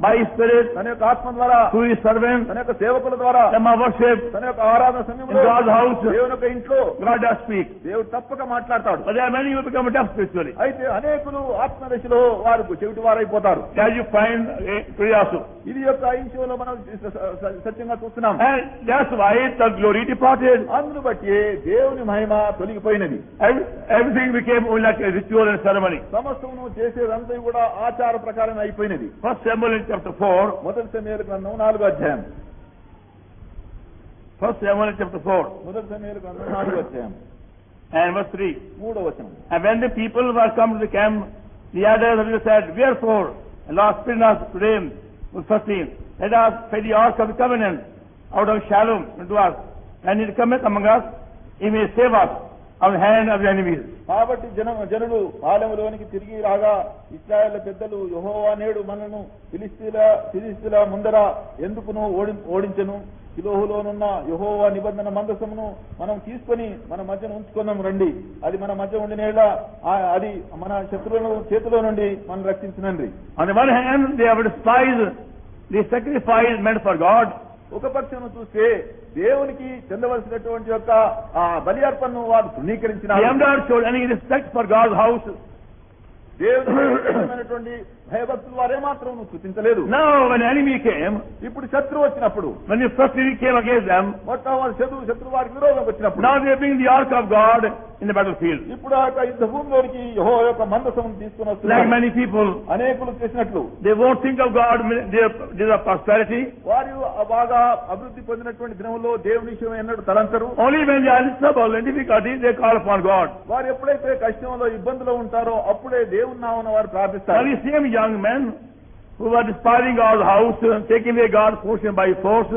[SPEAKER 1] By His Spirit,
[SPEAKER 2] తన యొక్క ఆత్మ ద్వారా,
[SPEAKER 1] through His servants,
[SPEAKER 2] తన యొక్క సేవకుల ద్వారా,
[SPEAKER 1] them of worship,
[SPEAKER 2] తన యొక్క ఆరాధన
[SPEAKER 1] in
[SPEAKER 2] సమయంలో
[SPEAKER 1] God's house,
[SPEAKER 2] దేవుని యొక్క ఇంట్లో
[SPEAKER 1] God does speak.
[SPEAKER 2] దేవుడు తప్పక మాట్లాడతాడు.
[SPEAKER 1] But there are many who become deaf spiritually.
[SPEAKER 2] అయితే అనేకులు ఆత్మ దశలో వారు చెవిటి వారైపోతారు.
[SPEAKER 1] As you find today also.
[SPEAKER 2] ఇది యొక్క ఇంచులో మనం సత్యంగా చూస్తున్నాం.
[SPEAKER 1] And that's why the glory departed.
[SPEAKER 2] అందును బట్టి దేవుని మహిమ తొలగిపోయినది.
[SPEAKER 1] Everything became only like a ritual and ceremony.
[SPEAKER 2] సమస్తమును చేసేదంతా కూడా ఆచార ప్రకారం అయిపోయినది.
[SPEAKER 1] First Samuel in chapter 4.
[SPEAKER 2] మొదటి సమూయేలు గ్రంథం 4వ అధ్యాయం.
[SPEAKER 1] First Samuel chapter 4.
[SPEAKER 2] మొదటి సమూయేలు గ్రంథం 4వ అధ్యాయం.
[SPEAKER 1] And verse 3.
[SPEAKER 2] 3వ వచనం.
[SPEAKER 1] And when the people were come to the camp, the elders said, wherefore, the Lord spirit us today, verse 13, let us pay the ark of the covenant out of Shalom unto us, and it cometh among us, he may save us. of the hand of the enemies.
[SPEAKER 2] కాబట్టి జనులు పాలెములోనికి తిరిగి రాగా ఇశ్రాయేల్ పెద్దలు యెహోవా నేడు మనను ఫిలిష్తీయుల ముందర ఎందుకును ఓడించెను, షిలోహులోనున్న యెహోవా నిబంధన మందసమును మనం తీసుకొని మన మధ్యన ఉంచుకుందాం రండి, అది మన మధ్య ఉండినేలా అది మన శత్రువులను చేతిలో నుండి మనం రక్షించినండి.
[SPEAKER 1] On the one hand, they have despised the sacrifice meant for God.
[SPEAKER 2] ఒక పక్షం చూస్తే దేవునికి చెందవలసినటువంటి యొక్క బలి అర్పణను వారు తృణీకరించినారు.
[SPEAKER 1] They have not shown any respect for God's house.
[SPEAKER 2] దేవుని భయభక్తులు వారేమాత్రం సూచించలేదు.
[SPEAKER 1] Now when enemy came,
[SPEAKER 2] ఇప్పుడు శత్రువు వచ్చినప్పుడు,
[SPEAKER 1] when the first enemy came against them,
[SPEAKER 2] శత్రువు వారికి విరోధం వచ్చినప్పుడు,
[SPEAKER 1] now they bring the ark of God in the battlefield.
[SPEAKER 2] ఇప్పుడు ఆ యొక్క యుద్ధ భూమిలోనికి యెహోవా యొక్క మందసమును తీసుకొని వస్తున్నారు.
[SPEAKER 1] Like many people,
[SPEAKER 2] అనేకులు చేసినట్లు
[SPEAKER 1] they won't think of God, their prosperity.
[SPEAKER 2] వారు బాగా అభివృద్ధి పొందినటువంటి దినంలో దేవుని విషయం ఎన్నడూ తలంచరు.
[SPEAKER 1] Only when they are in trouble and difficulty, they call upon God.
[SPEAKER 2] వారు ఎప్పుడైతే కష్టంలో ఇబ్బందులో ఉంటారో అప్పుడే దేవుని నామమున వారు ప్రార్థిస్తారు.
[SPEAKER 1] Now the same young men who were despising God's house and taking away God's portion by force,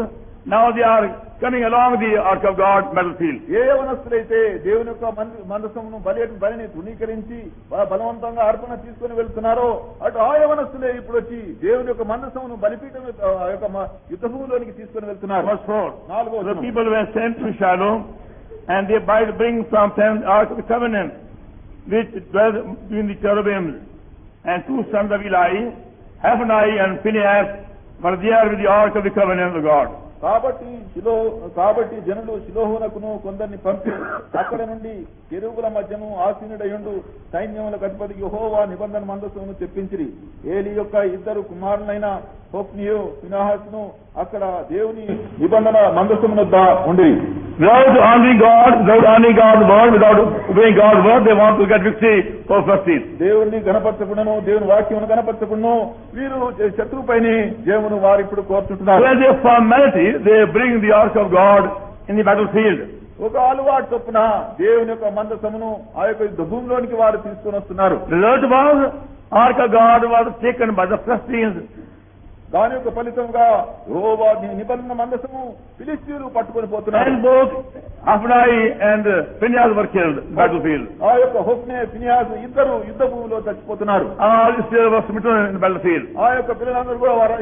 [SPEAKER 1] now they are coming along the ark of God battlefield.
[SPEAKER 2] ఏ యవనస్తులైతే దేవుని యొక్క మందసమును బలిని తృణీకరించి బలవంతంగా అర్పణ తీసుకుని వెళ్తున్నారో అటు ఆ యవనస్తులే ఇప్పుడు వచ్చి దేవుని యొక్క మందసమును బలిపీఠం యొక్క యుద్ధ భూమిలోనికి తీసుకుని వెళ్తున్నారు.
[SPEAKER 1] Verse 4.
[SPEAKER 2] నాలుగో
[SPEAKER 1] The people were sent to Shiloh, and they bring from them the ark of the covenant, which dwelt between the cherubims, and two sons of Eli, Hophni and Phinehas, were there with the ark of the covenant of God.
[SPEAKER 2] కాబట్టి జనులు షిలోహునకును కొందరిని పంపి అక్కడ నుండి కెరూబుల మధ్యను ఆసీనుడయుండు సైన్యములకు అధిపతి యెహోవా నిబంధన మందసమును తెప్పించిరి. ఏలీ యొక్క ఇద్దరు కుమారులైన హోఫ్నియు ఫినెహాసును అక్కడ దేవుని నిబంధన మందసమును ఉండిరి.
[SPEAKER 1] Without honoring God's word, without obeying God's word, they want to get victory for prestige.
[SPEAKER 2] దేవుని గణపరచకుండాను దేవుని వాక్యమును గణపరచకుండాను వీరు శత్రువుపైని జయమును వారు ఇప్పుడు కోరుకుంటున్నారు.
[SPEAKER 1] As a formality, they bring the ark of God in the battlefield.
[SPEAKER 2] ఒక అలవాటు చొప్పున దేవుని యొక్క మందసమును ఆ యొక్క యుద్ధ భూమిలోనికి వారు తీసుకొని వస్తున్నారు.
[SPEAKER 1] The result was, ark of God was taken by the Philistines.
[SPEAKER 2] దాని యొక్క ఫలితంగా యెహోవా నిబంధన మందసము ఫిలిష్తీయులు పట్టుకొని పోతున్నారు.
[SPEAKER 1] And both Hophni and Phinehas were killed in the battlefield.
[SPEAKER 2] ఆ యొక్క హోఫ్ని ఫినెహాసు ఇద్దరు యుద్ధ భూమిలో చచ్చిపోతున్నారు.
[SPEAKER 1] All Israel was smitten in the battlefield.
[SPEAKER 2] ఆ యొక్క పిల్లలందరూ కూడా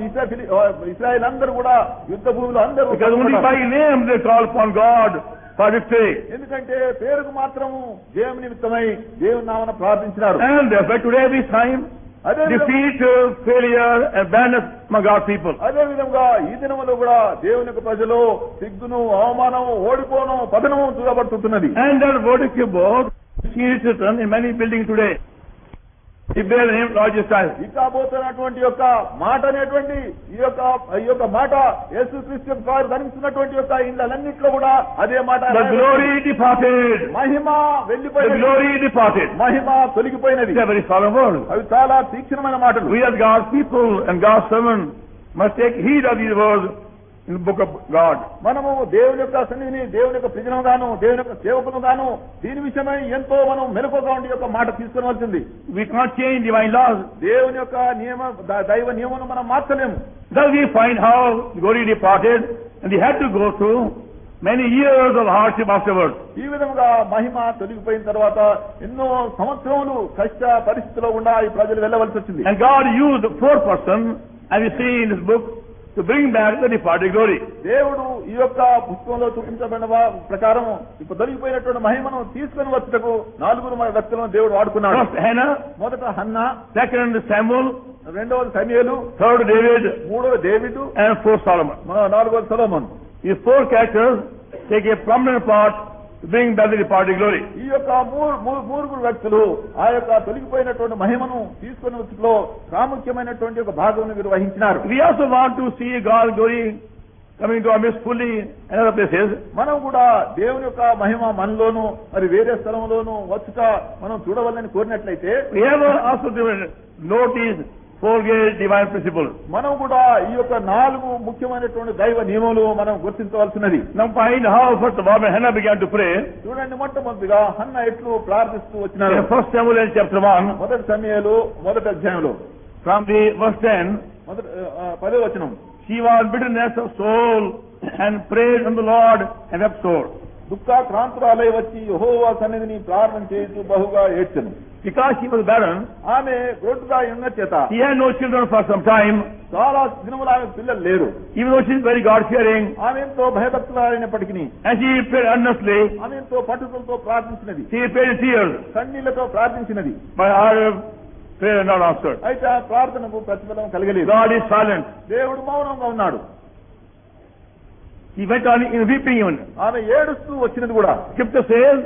[SPEAKER 2] ఇశ్రాయేల్ అందరూ కూడా యుద్ధ భూమిలో అందరూ,
[SPEAKER 1] because only by name they call upon God for victory.
[SPEAKER 2] ఎందుకంటే పేరుకు మాత్రము జయం నిమిత్తమై దేవుని నామమున ప్రార్థించినారు.
[SPEAKER 1] And therefore today this time defeat, failure and badness among God's people.
[SPEAKER 2] అదే విధంగా ఈ దినములో కూడా దేవుని యొక్క ప్రజలు సిగ్గును అవమానము ఓడిపోను పతనము చూడబడుతున్నది.
[SPEAKER 1] And that verdict board is written in many buildings today. He bear the name Lord Jesus Christ.
[SPEAKER 2] ఇక పోతున్నటువంటి యొక్క మాట అనేటువంటి ఈ యొక్క మాట యేసుక్రీస్తు వారు ధరించినటువంటి యొక్క ఇళ్ళన్నిట్లో కూడా అదే మాట.
[SPEAKER 1] The glory departed.
[SPEAKER 2] మహిమ వెళ్ళిపోయింది.
[SPEAKER 1] The glory departed.
[SPEAKER 2] Mahima తొలగిపోయినది.
[SPEAKER 1] It's a very solemn word.
[SPEAKER 2] అవి చాలా తీక్షణమైన మాటలు.
[SPEAKER 1] We as God's people and God's servants must take heed of these words in the book of God.
[SPEAKER 2] మనము దేవుని యొక్క సన్నిధిని దేవుని యొక్క ప్రజలను గాను దేవుని యొక్క సేవకులను గాను దీని విషయమై ఎంతో మనం మెలకువగా ఉండి యొక్క మాట తీసుకునవలసింది.
[SPEAKER 1] We can't change divine laws.
[SPEAKER 2] దేవుని యొక్క దైవ నియమను మనం మార్చలేము.
[SPEAKER 1] Thus we find how glory departed and they had to go through many years of hardship afterwards.
[SPEAKER 2] ఈ విధంగా మహిమ తొలగిపోయిన తర్వాత ఎన్నో సంవత్సరములు కష్ట పరిస్థితుల్లో గుండా ఈ ప్రజలు వెళ్ళవలసి వచ్చింది.
[SPEAKER 1] And God used the fourth person, as we see in this book, to bring back the departed glory.
[SPEAKER 2] దేవుడు ఈ యొక్క పుస్తకంలో చూపించబడిన ప్రకారం ఇప్పుడు తొలగిపోయినటువంటి మహిమను తీసుకొని వచ్చుటకు 4 వ్యక్తులను దేవుడు వాడుకున్నాడు.
[SPEAKER 1] First Hannah,
[SPEAKER 2] మొదట హన్నా,
[SPEAKER 1] second Samuel,
[SPEAKER 2] రెండవది సమూయేలు,
[SPEAKER 1] third David,
[SPEAKER 2] మూడవ డేవిదు,
[SPEAKER 1] and fourth Solomon.
[SPEAKER 2] నాలుగవది సొలొమోను.
[SPEAKER 1] These 4 characters take a prominent part to bring back the departed glory.
[SPEAKER 2] ఈ యొక్క మూడుగురు వ్యక్తులు ఆ యొక్క తొలగిపోయినటువంటి మహిమను తీసుకొని వచ్చులో ప్రాముఖ్యమైనటువంటి ఒక భాగం వీరు వహించినారు.
[SPEAKER 1] We also want to see God's glory coming to our midst fully in other places.
[SPEAKER 2] మనం కూడా దేవుని యొక్క మహిమ మనలోను మరి వేరే స్థలంలోను వచ్చుట మనం చూడవాలని కోరినట్లయితే
[SPEAKER 1] we have also to notice 4 great divine principles.
[SPEAKER 2] మనం కూడా ఈ యొక్క 4 ముఖ్యమైనటువంటి దైవ నియమాలు మనం గుర్తించవలసినది.
[SPEAKER 1] Now find how first of all when Hannah began to pray.
[SPEAKER 2] చూడండి, మొట్టమొదటిగా హన్నా ఎట్లు ప్రార్థిస్తూ వచ్చినారు.
[SPEAKER 1] In 1 Samuel chapter 1,
[SPEAKER 2] మొదటి సమూయేలు మొదటి అధ్యాయంలో
[SPEAKER 1] from the verse 10,
[SPEAKER 2] 10వ వచనం.
[SPEAKER 1] she was bitterness of soul and prayed unto the Lord and wept sore.
[SPEAKER 2] దుఃఖాక్రాంతురాలై వచ్చి యెహోవా సన్నిధిని ప్రార్థన చేస్తూ బహుగా ఏడ్చెను.
[SPEAKER 1] Because she was barren,
[SPEAKER 2] ఆమె గ్రొడ్డుగా ఉన్న చేత
[SPEAKER 1] she had no children for some time.
[SPEAKER 2] చాలా దినములు ఆమె పిల్లలు లేరు.
[SPEAKER 1] Even though she is very God-fearing,
[SPEAKER 2] ఆమె ఎంతో భయభక్తులైనప్పటికీ
[SPEAKER 1] and she prayed earnestly,
[SPEAKER 2] ఆమె ఎంతో పట్టుదలతో ప్రార్థించినది,
[SPEAKER 1] she prayed in tears,
[SPEAKER 2] కన్నీళ్లతో ప్రార్థించినది.
[SPEAKER 1] but her prayer not answered.
[SPEAKER 2] అయితే ఆ ప్రార్థనకు ప్రతిఫలం కలగలేదు.
[SPEAKER 1] God is silent.
[SPEAKER 2] దేవుడు మౌనంగా ఉన్నాడు.
[SPEAKER 1] He went on in weeping even.
[SPEAKER 2] ఆమె ఏడుస్తూ వచ్చినది కూడా.
[SPEAKER 1] Scripture says,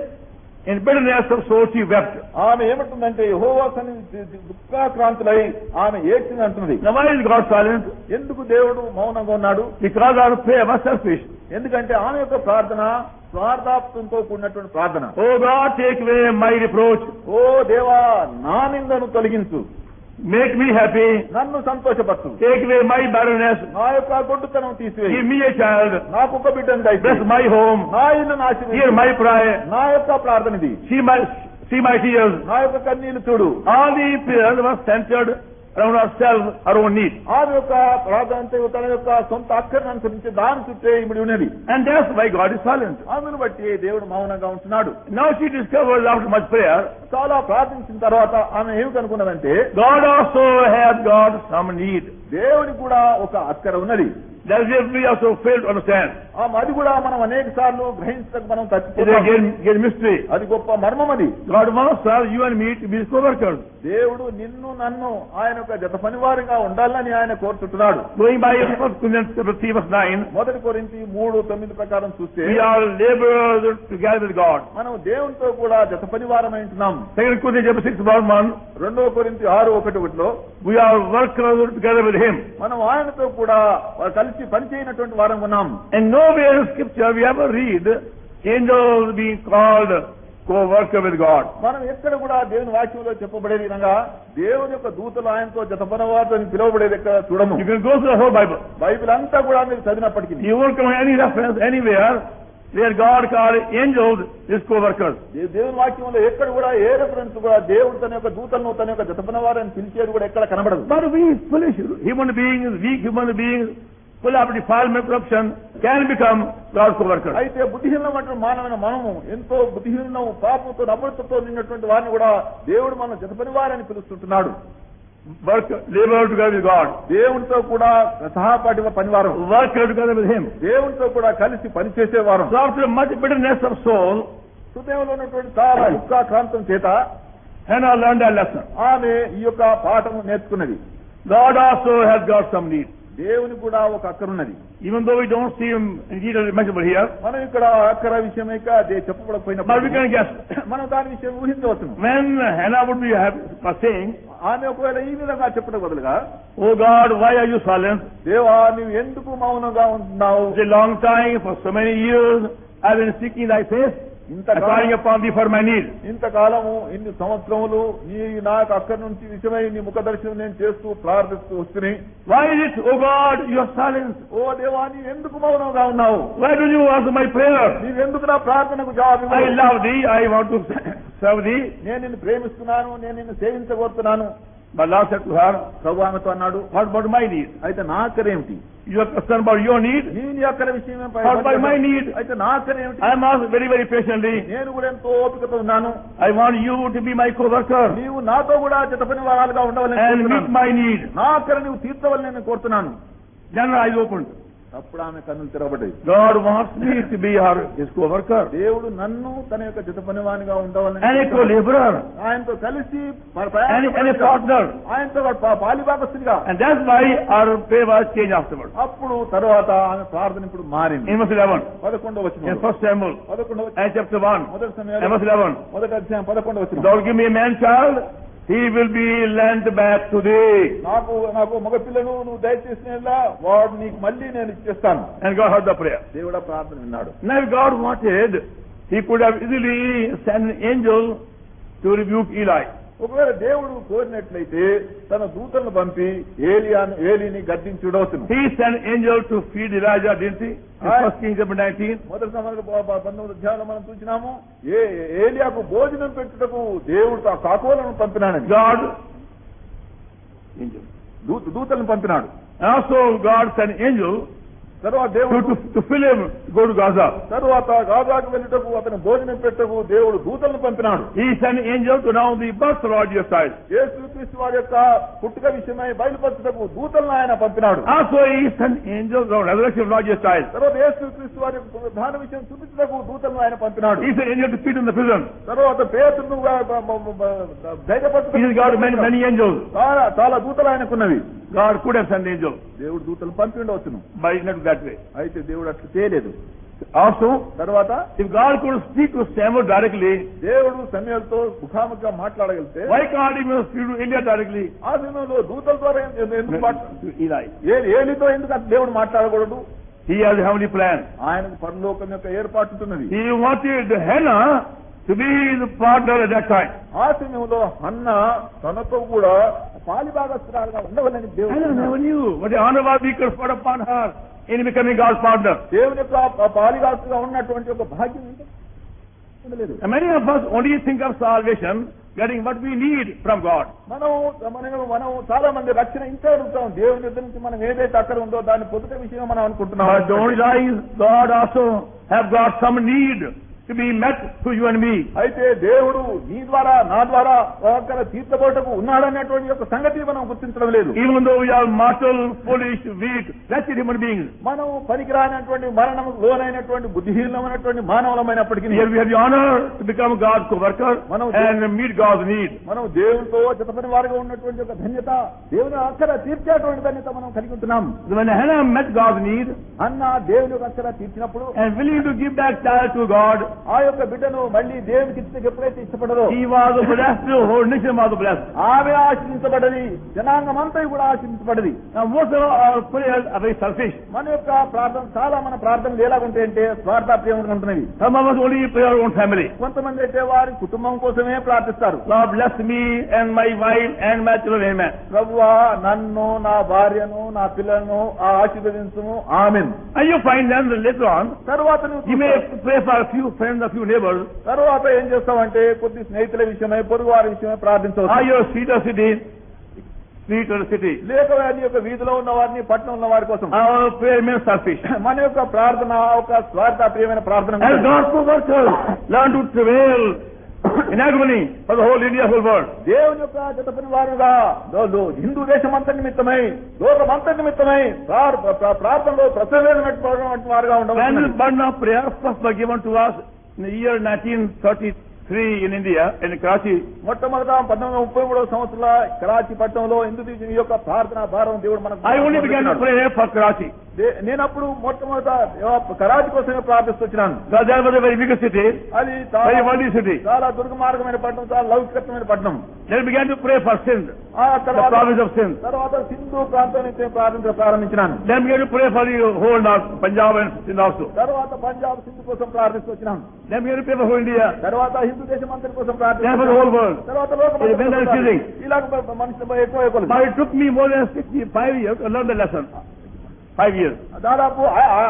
[SPEAKER 1] in bitterness of soul she wept.
[SPEAKER 2] ఆమె ఏమంటుందంటే యెహోవా సన్నిధి దుఃఖాక్రాంతులై ఆమె ఏడ్చింది అంటున్నది.
[SPEAKER 1] Now why is God silent?
[SPEAKER 2] ఎందుకు దేవుడు మౌనంగా ఉన్నాడు?
[SPEAKER 1] Because our prayer was selfish.
[SPEAKER 2] ఎందుకంటే ఆమె యొక్క ప్రార్థన స్వార్థాప్తంతో కూడినటువంటి ప్రార్థన.
[SPEAKER 1] Oh God, take away my reproach.
[SPEAKER 2] ఓ దేవా, నా నిందను తొలగించు,
[SPEAKER 1] make me happy,
[SPEAKER 2] నన్ను సంతోషపరచు,
[SPEAKER 1] take away my barrenness,
[SPEAKER 2] నా యొక్క గొడ్డుతనం తీసివేయి,
[SPEAKER 1] give me a child,
[SPEAKER 2] నాకు ఒక బిడ్డను
[SPEAKER 1] bless
[SPEAKER 2] దయచేయి,
[SPEAKER 1] my home,
[SPEAKER 2] నా ఇల్లును ఆశీర్వదించు,
[SPEAKER 1] hear my prayer,
[SPEAKER 2] నా యొక్క ప్రార్థనది,
[SPEAKER 1] see my tears.
[SPEAKER 2] నా యొక్క కన్నీళ్లు చూడు.
[SPEAKER 1] All the prayers were centered around ourselves, our own need.
[SPEAKER 2] ఆమె యొక్క ప్రార్థన అంతా తన యొక్క సొంత అక్కర్ని అనుసరించి దాని చుట్టే ఇమిడి ఉన్నది.
[SPEAKER 1] And that's why God is silent.
[SPEAKER 2] ఆమెను బట్టి దేవుడు మౌనంగా ఉంటున్నాడు.
[SPEAKER 1] Now she discovers after much prayer,
[SPEAKER 2] చాలా ప్రార్థించిన తర్వాత ఆమె ఏమి కనుక్కున్నదంటే
[SPEAKER 1] God also has got some need.
[SPEAKER 2] దేవునికి కూడా ఒక అక్కర ఉన్నది.
[SPEAKER 1] That is if we also fail to understand.
[SPEAKER 2] అది కూడా మనం అనేక సార్లు గ్రహించక మనం
[SPEAKER 1] It is
[SPEAKER 2] తప్పిపోతాం.
[SPEAKER 1] again mystery.
[SPEAKER 2] అది గొప్ప మర్మం అది.
[SPEAKER 1] God wants us, you and me, to be his co-workers.
[SPEAKER 2] దేవుడు నిన్ను నన్ను ఆయన యొక్క జత పనివారిగా ఉండాలని ఆయన కోరుతుంటున్నాడు.
[SPEAKER 1] Going by 1 Corinthians 3:9,
[SPEAKER 2] 1 కొరింథీ 3:9 ప్రకారం చూస్తే
[SPEAKER 1] we are laborers together with God.
[SPEAKER 2] మనం దేవునితో కూడా జత పనివారమై ఉంటున్నాం.
[SPEAKER 1] 2 Corinthians 6:1,
[SPEAKER 2] 2 కొరింథీ 6:1
[SPEAKER 1] we are workers together with him.
[SPEAKER 2] మనం ఆయనతో కూడా కలిసి పనిచేయనటువంటి వారం ఉన్నాం.
[SPEAKER 1] And nowhere in scripture we ever read angels being called co-worker with God.
[SPEAKER 2] మనం ఎక్కడ కూడా దేవుని వాక్యంలో చెప్పబడే విధంగా దేవుని యొక్క దూతలు ఆయనతో జత పనివారు అని పిలువబడేది ఎక్కడ చూడము.
[SPEAKER 1] You can go through the whole Bible.
[SPEAKER 2] Bible అంతా కూడా మీరు చదివినప్పటికీ
[SPEAKER 1] You won't come any reference anywhere where God called angels his co-workers.
[SPEAKER 2] దేవుని వాక్యంలో ఎక్కడ కూడా ఏ రెఫరెన్స్ కూడా దేవుడు తన యొక్క దూతలను తన యొక్క జత పనివారని పిలిచేది కూడా ఎక్కడ కనబడదు.
[SPEAKER 1] But we foolish human beings, weak human beings, full of defilement, corruption, can become God's co-workers.
[SPEAKER 2] అయితే బుద్ధిహీనమైన మానవుని మనము ఎంతో బుద్ధిహీనం పాపంతో నమ్రతతో నిన్నటువంటి వారిని కూడా దేవుడు మన జత పనివారని పిలుస్తుంటున్నాడు.
[SPEAKER 1] Work, labor together with God.
[SPEAKER 2] దేవునితో కూడా సహపాఠి పనివారం.
[SPEAKER 1] Work together with him.
[SPEAKER 2] దేవునితో కూడా కలిసి పనిచేసేవారం.
[SPEAKER 1] So after much bitterness of soul,
[SPEAKER 2] హృదయంలో ఉన్నటువంటి చాలా దుఃఖాక్రాంతం చేత
[SPEAKER 1] Hannah learned that lesson.
[SPEAKER 2] ఆమె ఈ యొక్క పాఠం నేర్చుకున్నది.
[SPEAKER 1] God also has got some need.
[SPEAKER 2] దేవుని కూడా ఒక అక్కరున్నది.
[SPEAKER 1] Even though we don't see him in detail mentioned here,
[SPEAKER 2] మనం ఇక్కడ అక్కర విషయమే చెప్పబడకపోయినప్పుడు
[SPEAKER 1] but we can guess.
[SPEAKER 2] మనం దాని విషయం ఊహించవచ్చు.
[SPEAKER 1] When Hannah would be saying,
[SPEAKER 2] ఆమె ఒకవేళ ఈ విధంగా చెప్పడం బదులుగా,
[SPEAKER 1] Oh God, why are you silent?
[SPEAKER 2] దేవా, నీవు ఎందుకు మౌనంగా ఉంటున్నావు?
[SPEAKER 1] It's a long time, for so many years, I've been seeking thy face, calling upon thee for my need.
[SPEAKER 2] ఇంతకాలము ఇన్ని సంవత్సరములు నీ నాకు అక్కడి నుంచి విషయమై నీ ముఖ దర్శనం నేను చేస్తూ ప్రార్థిస్తూ వస్తున్నాయి.
[SPEAKER 1] Why is it, oh God, you are silent?
[SPEAKER 2] ఓ దేవా, నీవు ఎందుకు మౌనంగా ఉన్నావు?
[SPEAKER 1] Why do you answer my prayer?
[SPEAKER 2] నీవెందుకు నా ప్రార్థనకు జవాబు
[SPEAKER 1] I
[SPEAKER 2] ఇవ్వవు?
[SPEAKER 1] love thee, I want to serve thee.
[SPEAKER 2] నేను నిన్ను ప్రేమిస్తున్నాను, నేను నిన్ను సేవించగోరుతున్నాను.
[SPEAKER 1] But Lord said to her,
[SPEAKER 2] ప్రభు ఆమెతో అన్నాడు,
[SPEAKER 1] what about my need?
[SPEAKER 2] అయితే నా అక్కరేమిటి?
[SPEAKER 1] You are concerned about your need?
[SPEAKER 2] నీ అక్కర విషయమే
[SPEAKER 1] What about my need?
[SPEAKER 2] అయితే నా అక్కరేమిటి?
[SPEAKER 1] I am asked very, very patiently.
[SPEAKER 2] నేను కూడా ఎంతో ఓపికతో ఉన్నాను.
[SPEAKER 1] I want you to be my co-worker
[SPEAKER 2] నీవు నాతో కూడా జత పని వారాలుగా ఉండవాలని
[SPEAKER 1] and meet
[SPEAKER 2] కోరుతున్నాను.
[SPEAKER 1] my need.
[SPEAKER 2] నా అక్కర నీవు తీర్చవాలని నేను కోరుతున్నాను.
[SPEAKER 1] Then her eyes opened.
[SPEAKER 2] అప్పుడు ఆమె కన్నులు తెరవబడ్డాయి.
[SPEAKER 1] God wants me to be his co-worker
[SPEAKER 2] దేవుడు నన్ను తన యొక్క జత పనివానిగా ఉండవాలని
[SPEAKER 1] and a co-laborer
[SPEAKER 2] ఆయనతో కలిసి
[SPEAKER 1] and a partner.
[SPEAKER 2] ఆయనతో పాలిభాగస్తునిగా.
[SPEAKER 1] And that's why our prayer was changed afterwards.
[SPEAKER 2] అప్పుడు తర్వాత ఆమె ప్రార్థన ఇప్పుడు మారింది.
[SPEAKER 1] In verse 11,
[SPEAKER 2] 11వ
[SPEAKER 1] in
[SPEAKER 2] వచనం
[SPEAKER 1] 1 Samuel,
[SPEAKER 2] 11వ
[SPEAKER 1] and chapter 1,
[SPEAKER 2] మొదటి
[SPEAKER 1] and
[SPEAKER 2] సమయంలో
[SPEAKER 1] verse 11,
[SPEAKER 2] మొదటి అధ్యాయం 11వ వచనం.
[SPEAKER 1] Lord, give me a man child, he will be lent back to thee.
[SPEAKER 2] నాకు మగ పిల్లను నువ్వు దయచేసినలా వాడు నీకు మళ్ళీ నేను ఇచ్చేస్తాను.
[SPEAKER 1] And God heard the prayer.
[SPEAKER 2] దేవుడు ఆ ప్రార్థన విన్నాడు.
[SPEAKER 1] Now if God wanted, he could have easily sent an angel to rebuke Eli.
[SPEAKER 2] ఒకవేళ దేవుడు కోరినట్లయితే తన దూతలను పంపి ఏలీని గద్దించుడవుతుంది.
[SPEAKER 1] He sent angel to feed Elijah, didn't he? In 1 Kings chapter 19.
[SPEAKER 2] మొదటి సమయంలో 19వ అధ్యాయంలో మనం చూసినాము ఏలియాకు భోజనం పెట్టుటకు దేవుడు ఆ కాకోలను పంపినాడని.
[SPEAKER 1] God, angel.
[SPEAKER 2] దూతలను పంపినాడు.
[SPEAKER 1] And also God sent angel
[SPEAKER 2] తర్వాత దేవుడు
[SPEAKER 1] to fill him, go to Gaza.
[SPEAKER 2] తరువాత గాజాకు వెళ్ళుటకు అతను భోజనం పెట్టకు దేవుడు దూతలను పంపినాడు.
[SPEAKER 1] He sent an angel to announce the birth of Lord Jesus Christ.
[SPEAKER 2] యేసుక్రీస్తు వారి యొక్క పుట్టుక విషయమై బయలుపరచుటకు దూతలను ఆయన పంపినాడు.
[SPEAKER 1] Also he sent angels on resurrection of Lord Jesus Christ.
[SPEAKER 2] తర్వాత యేసుక్రీస్తు వారి యొక్క పునరుద్ధాన విషయం చూపించుటకు దూతలను ఆయన పంపినాడు.
[SPEAKER 1] He sent angel to Peter in the prison.
[SPEAKER 2] తర్వాత పేతురును ధైర్యపరచుటకు
[SPEAKER 1] He has got many angels.
[SPEAKER 2] చాలా దూతలు ఆయనకున్నవి.
[SPEAKER 1] God could have sent angels,
[SPEAKER 2] దేవుడు దూతలు పంపి ఉండవచ్చును,
[SPEAKER 1] but it's not that way.
[SPEAKER 2] అయితే దేవుడు అట్లా చేయలేదు.
[SPEAKER 1] Also,
[SPEAKER 2] తర్వాత
[SPEAKER 1] if God could speak to Samuel directly,
[SPEAKER 2] దేవుడు సమూయేలుతో ముఖాముఖిగా మాట్లాడగలిగితే
[SPEAKER 1] why can't he speak to Eli directly?
[SPEAKER 2] ఆ సమయంలో దూతల ద్వారా ఎందుకు
[SPEAKER 1] To Eli.
[SPEAKER 2] ఏలితో ఎందుకు దేవుడు మాట్లాడకూడదు?
[SPEAKER 1] He has a heavenly plan.
[SPEAKER 2] ఆయనకు పరలోకం యొక్క ఏర్పాటు ఉంటున్నది.
[SPEAKER 1] He wanted Hannah to be his partner at that time.
[SPEAKER 2] ఆ సమయంలో హన్న తనతో కూడా పాలిభాగస్తురాలుగా ఉండవలని దేవుడు
[SPEAKER 1] Hannah never knew what the honor was being conferred upon her in becoming God's partner.
[SPEAKER 2] దేవుని యొక్క పాలిభాగస్తుగా ఉన్నటువంటి ఒక భాగ్యం ఉండలేదు.
[SPEAKER 1] And many of us only think of salvation, getting what we need from God.
[SPEAKER 2] మనం చాలా మంది రక్షణ ఇంతే అడుగుతాం. దేవుని దగ్గర నుంచి మనం ఏదైతే అక్కడ ఉందో దాన్ని పొందుట విషయం మనం అనుకుంటున్నాం.
[SPEAKER 1] But don't realize God also have got some need to be met to you and me.
[SPEAKER 2] అయితే దేవుడు నీ ద్వారా నా ద్వారా అక్కడ తీర్చబోటకు ఉన్నాడనేటువంటి యొక్క సంగతి మనం గుర్తించడం లేదు.
[SPEAKER 1] Even though we are mortal, foolish, weak, wretched human beings,
[SPEAKER 2] మనం పనికిరానటువంటి మరణం లోనైనటువంటి బుద్ధిహీనమైనటువంటి మానవులమైనప్పటికీ
[SPEAKER 1] here we have the honor to become God's co-worker and meet God's need.
[SPEAKER 2] మనం దేవునితో జతపని వారిగా ఉన్నటువంటి ఒక ధన్యత, దేవుని అక్షర తీర్చేటువంటి ధన్యత మనం కలిగి ఉంటున్నాం.
[SPEAKER 1] When Hannah met God's need
[SPEAKER 2] అన్న దేవుని యొక్క అక్షర తీర్చినప్పుడు
[SPEAKER 1] and willing to give back child to God,
[SPEAKER 2] ఆ యొక్క బిడ్డను మళ్ళీ దేవునికి ఇచ్చే ఎప్పుడైతే ఇష్టపడదో,
[SPEAKER 1] he was blessed, the whole nation was blessed.
[SPEAKER 2] ఆమె ఆశీర్వదించబడ్డది, జనాంగం అంతా కూడా ఆశీర్వదించబడ్డది.
[SPEAKER 1] Now most of our prayers are very selfish.
[SPEAKER 2] మన యొక్క ప్రార్థన చాలా మన ప్రార్థనలు ఎలాగుంటాయి అంటే స్వార్థప్రియంగా ఉంటున్నవి.
[SPEAKER 1] Some of us only pray our own family.
[SPEAKER 2] కొంతమంది అయితే వారి కుటుంబం కోసమే ప్రార్థిస్తారు.
[SPEAKER 1] Lord bless me and my wife and my children, amen.
[SPEAKER 2] ప్రభువా నన్ను, నా భార్యను, నా పిల్లలను ఆశీర్వదించుము, ఆమేన్.
[SPEAKER 1] And you find them later on,
[SPEAKER 2] తర్వాత
[SPEAKER 1] you may pray for a few friends, a few neighbors.
[SPEAKER 2] తర్వాత ఏం చేస్తామంటే కొద్ది స్నేహితుల విషయమై, పొరుగు వారి విషయమై ప్రార్థించవచ్చు.
[SPEAKER 1] Are your street city?
[SPEAKER 2] లేక వారి యొక్క వీధిలో ఉన్న వారిని, పట్టణం ఉన్న వారి కోసం.
[SPEAKER 1] Our prayer means selfish.
[SPEAKER 2] మన యొక్క ప్రార్థన ఒక స్వార్థప్రియమైన ప్రార్థన.
[SPEAKER 1] As God's co-workers, learn to travail in agony for the whole India, whole world.
[SPEAKER 2] దేవుని యొక్క జతపని వారుగా హిందూ దేశం అంత నిమిత్తమై, లోకం అంత నిమిత్తమై ప్రార్థనలో ప్రసవేదమైనటువంటి వారుగా
[SPEAKER 1] When
[SPEAKER 2] ఉండవచ్చు.
[SPEAKER 1] the burden of prayer first was given to us in the year 1933 in India, in Karachi,
[SPEAKER 2] మొట్టమొదట 1933 సంవత్సరంలో కరాచీ పట్టణంలో హిందూ దేశం యొక్క ప్రార్థన భారం దేవుడు మనకు.
[SPEAKER 1] I only began to pray for Karachi.
[SPEAKER 2] నేనప్పుడు మొట్టమొదట కరాచీ కోసమే ప్రార్థిస్తున్నాను.
[SPEAKER 1] Because that was a very big city,
[SPEAKER 2] అది
[SPEAKER 1] very worldly city.
[SPEAKER 2] చాలా దుర్గమార్గమైన పట్టణం, చాలా లౌకికమైన పట్టణం.
[SPEAKER 1] Then we began to pray for Sindh,
[SPEAKER 2] ఆ
[SPEAKER 1] the province of Sindh.
[SPEAKER 2] తర్వాత సింధు ప్రాంతం నుంచి ప్రారంభించినాను.
[SPEAKER 1] Then we began to pray for the whole North, Punjab and Sindh also.
[SPEAKER 2] తర్వాత పంజాబ్ సింధు కోసం ప్రార్థిస్తున్నాను.
[SPEAKER 1] Then we began to pray for whole India.
[SPEAKER 2] తర్వాత హిందూ దేశం అంతటి కోసం
[SPEAKER 1] Then for the
[SPEAKER 2] ప్రార్థిస్తున్నాను.
[SPEAKER 1] whole world.
[SPEAKER 2] తర్వాత
[SPEAKER 1] When I was choosing.
[SPEAKER 2] ఇలాగ మనుషులపై ఎక్కువ
[SPEAKER 1] But it took me more than 65 years to learn the lesson. 5 years.
[SPEAKER 2] దాదాపు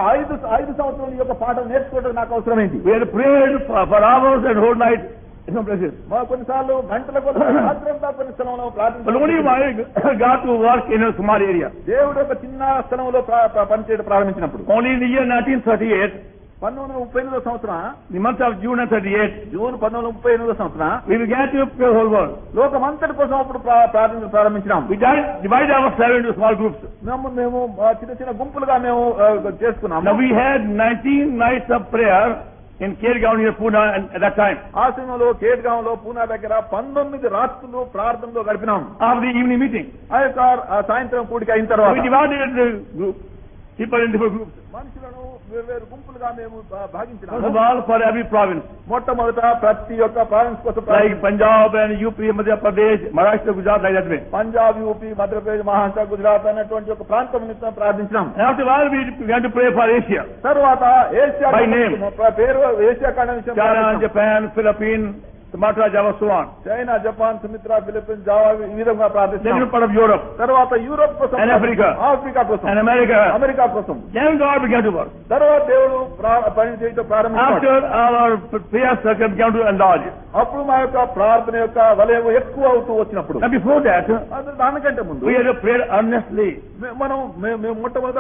[SPEAKER 2] 5 సంవత్సరాల యొక్క పాఠం నేర్చుకోవడం నాకు అవసరమైంది.
[SPEAKER 1] We had prayed for hours and whole night in some places.
[SPEAKER 2] కొన్నిసార్లు గంటల కొద్ది రాత్రంతా కొన్ని స్థలంలో
[SPEAKER 1] But only
[SPEAKER 2] ప్రార్థించాను.
[SPEAKER 1] I got to work in a small area.
[SPEAKER 2] దేవుడు ఒక చిన్న స్థలంలో పనిచేయడం ప్రారంభించినప్పుడు
[SPEAKER 1] Only in the year 1938,
[SPEAKER 2] 1938 సంవత్సరం,
[SPEAKER 1] the month of June 38,
[SPEAKER 2] June 1938 సంవత్సరం
[SPEAKER 1] we began to pray the whole world.
[SPEAKER 2] లోకమంతటి కోసం అప్పుడు ప్రార్థన ప్రారంభించినాం.
[SPEAKER 1] We divided ourselves into small groups.
[SPEAKER 2] మేము చిన్న చిన్న గుంపులుగా మేము చేసుకున్నాము.
[SPEAKER 1] Now we had 19 nights of prayer in Kergaon near Pune at that time.
[SPEAKER 2] ఆ సమయంలో కేట్గాంలో పూనా దగ్గర 19 రాత్రులు ప్రార్థనలో గడిపినాం.
[SPEAKER 1] After the evening meeting,
[SPEAKER 2] ఆ యొక్క సాయంత్రం కూడిక అయిన తర్వాత
[SPEAKER 1] we divided the group, people in different groups.
[SPEAKER 2] మనుషులను వేర్వేరు గుంపులుగా మేము
[SPEAKER 1] First of
[SPEAKER 2] భాగించినాము.
[SPEAKER 1] all, for every province,
[SPEAKER 2] మొట్టమొదట ప్రతి ఒక్క ప్రావిన్స్ కోసం
[SPEAKER 1] like Punjab and UP, Madhya Pradesh, Maharashtra, Gujarat, like that way.
[SPEAKER 2] Punjab, UP, Madhya Pradesh, Maharashtra, Gujarat అనేటువంటి ఒక ప్రాంతం నిమిత్తం ప్రార్థించినాం.
[SPEAKER 1] And after a while, we began to pray for Asia.
[SPEAKER 2] తర్వాత ఏషియా
[SPEAKER 1] By name.
[SPEAKER 2] పేరు ఏషియా ఖండం విషయం
[SPEAKER 1] China,
[SPEAKER 2] ప్రార్థించాం.
[SPEAKER 1] Japan, Philippines, Sumatra, Java, so on.
[SPEAKER 2] China, Japan, Sumitra, Philippines, Java ఈ విధంగా
[SPEAKER 1] Then
[SPEAKER 2] ప్రార్థించాం.
[SPEAKER 1] you're part of Europe
[SPEAKER 2] తర్వాత యూరోప్ కోసం,
[SPEAKER 1] And Africa.
[SPEAKER 2] Africa కోసం,
[SPEAKER 1] and America.
[SPEAKER 2] America కోసం.
[SPEAKER 1] Then God began to work.
[SPEAKER 2] తర్వాత దేవుడు పని చేయడం ప్రారంభించాడు.
[SPEAKER 1] After our prayer circle began to enlarge.
[SPEAKER 2] అప్పుడు మా యొక్క ప్రార్థన యొక్క వలయం ఎక్కువ అవుతూ వచ్చినప్పుడు,
[SPEAKER 1] And before that,
[SPEAKER 2] దానికంటే ముందు
[SPEAKER 1] we had to pray earnestly.
[SPEAKER 2] మేము మొట్టమొదట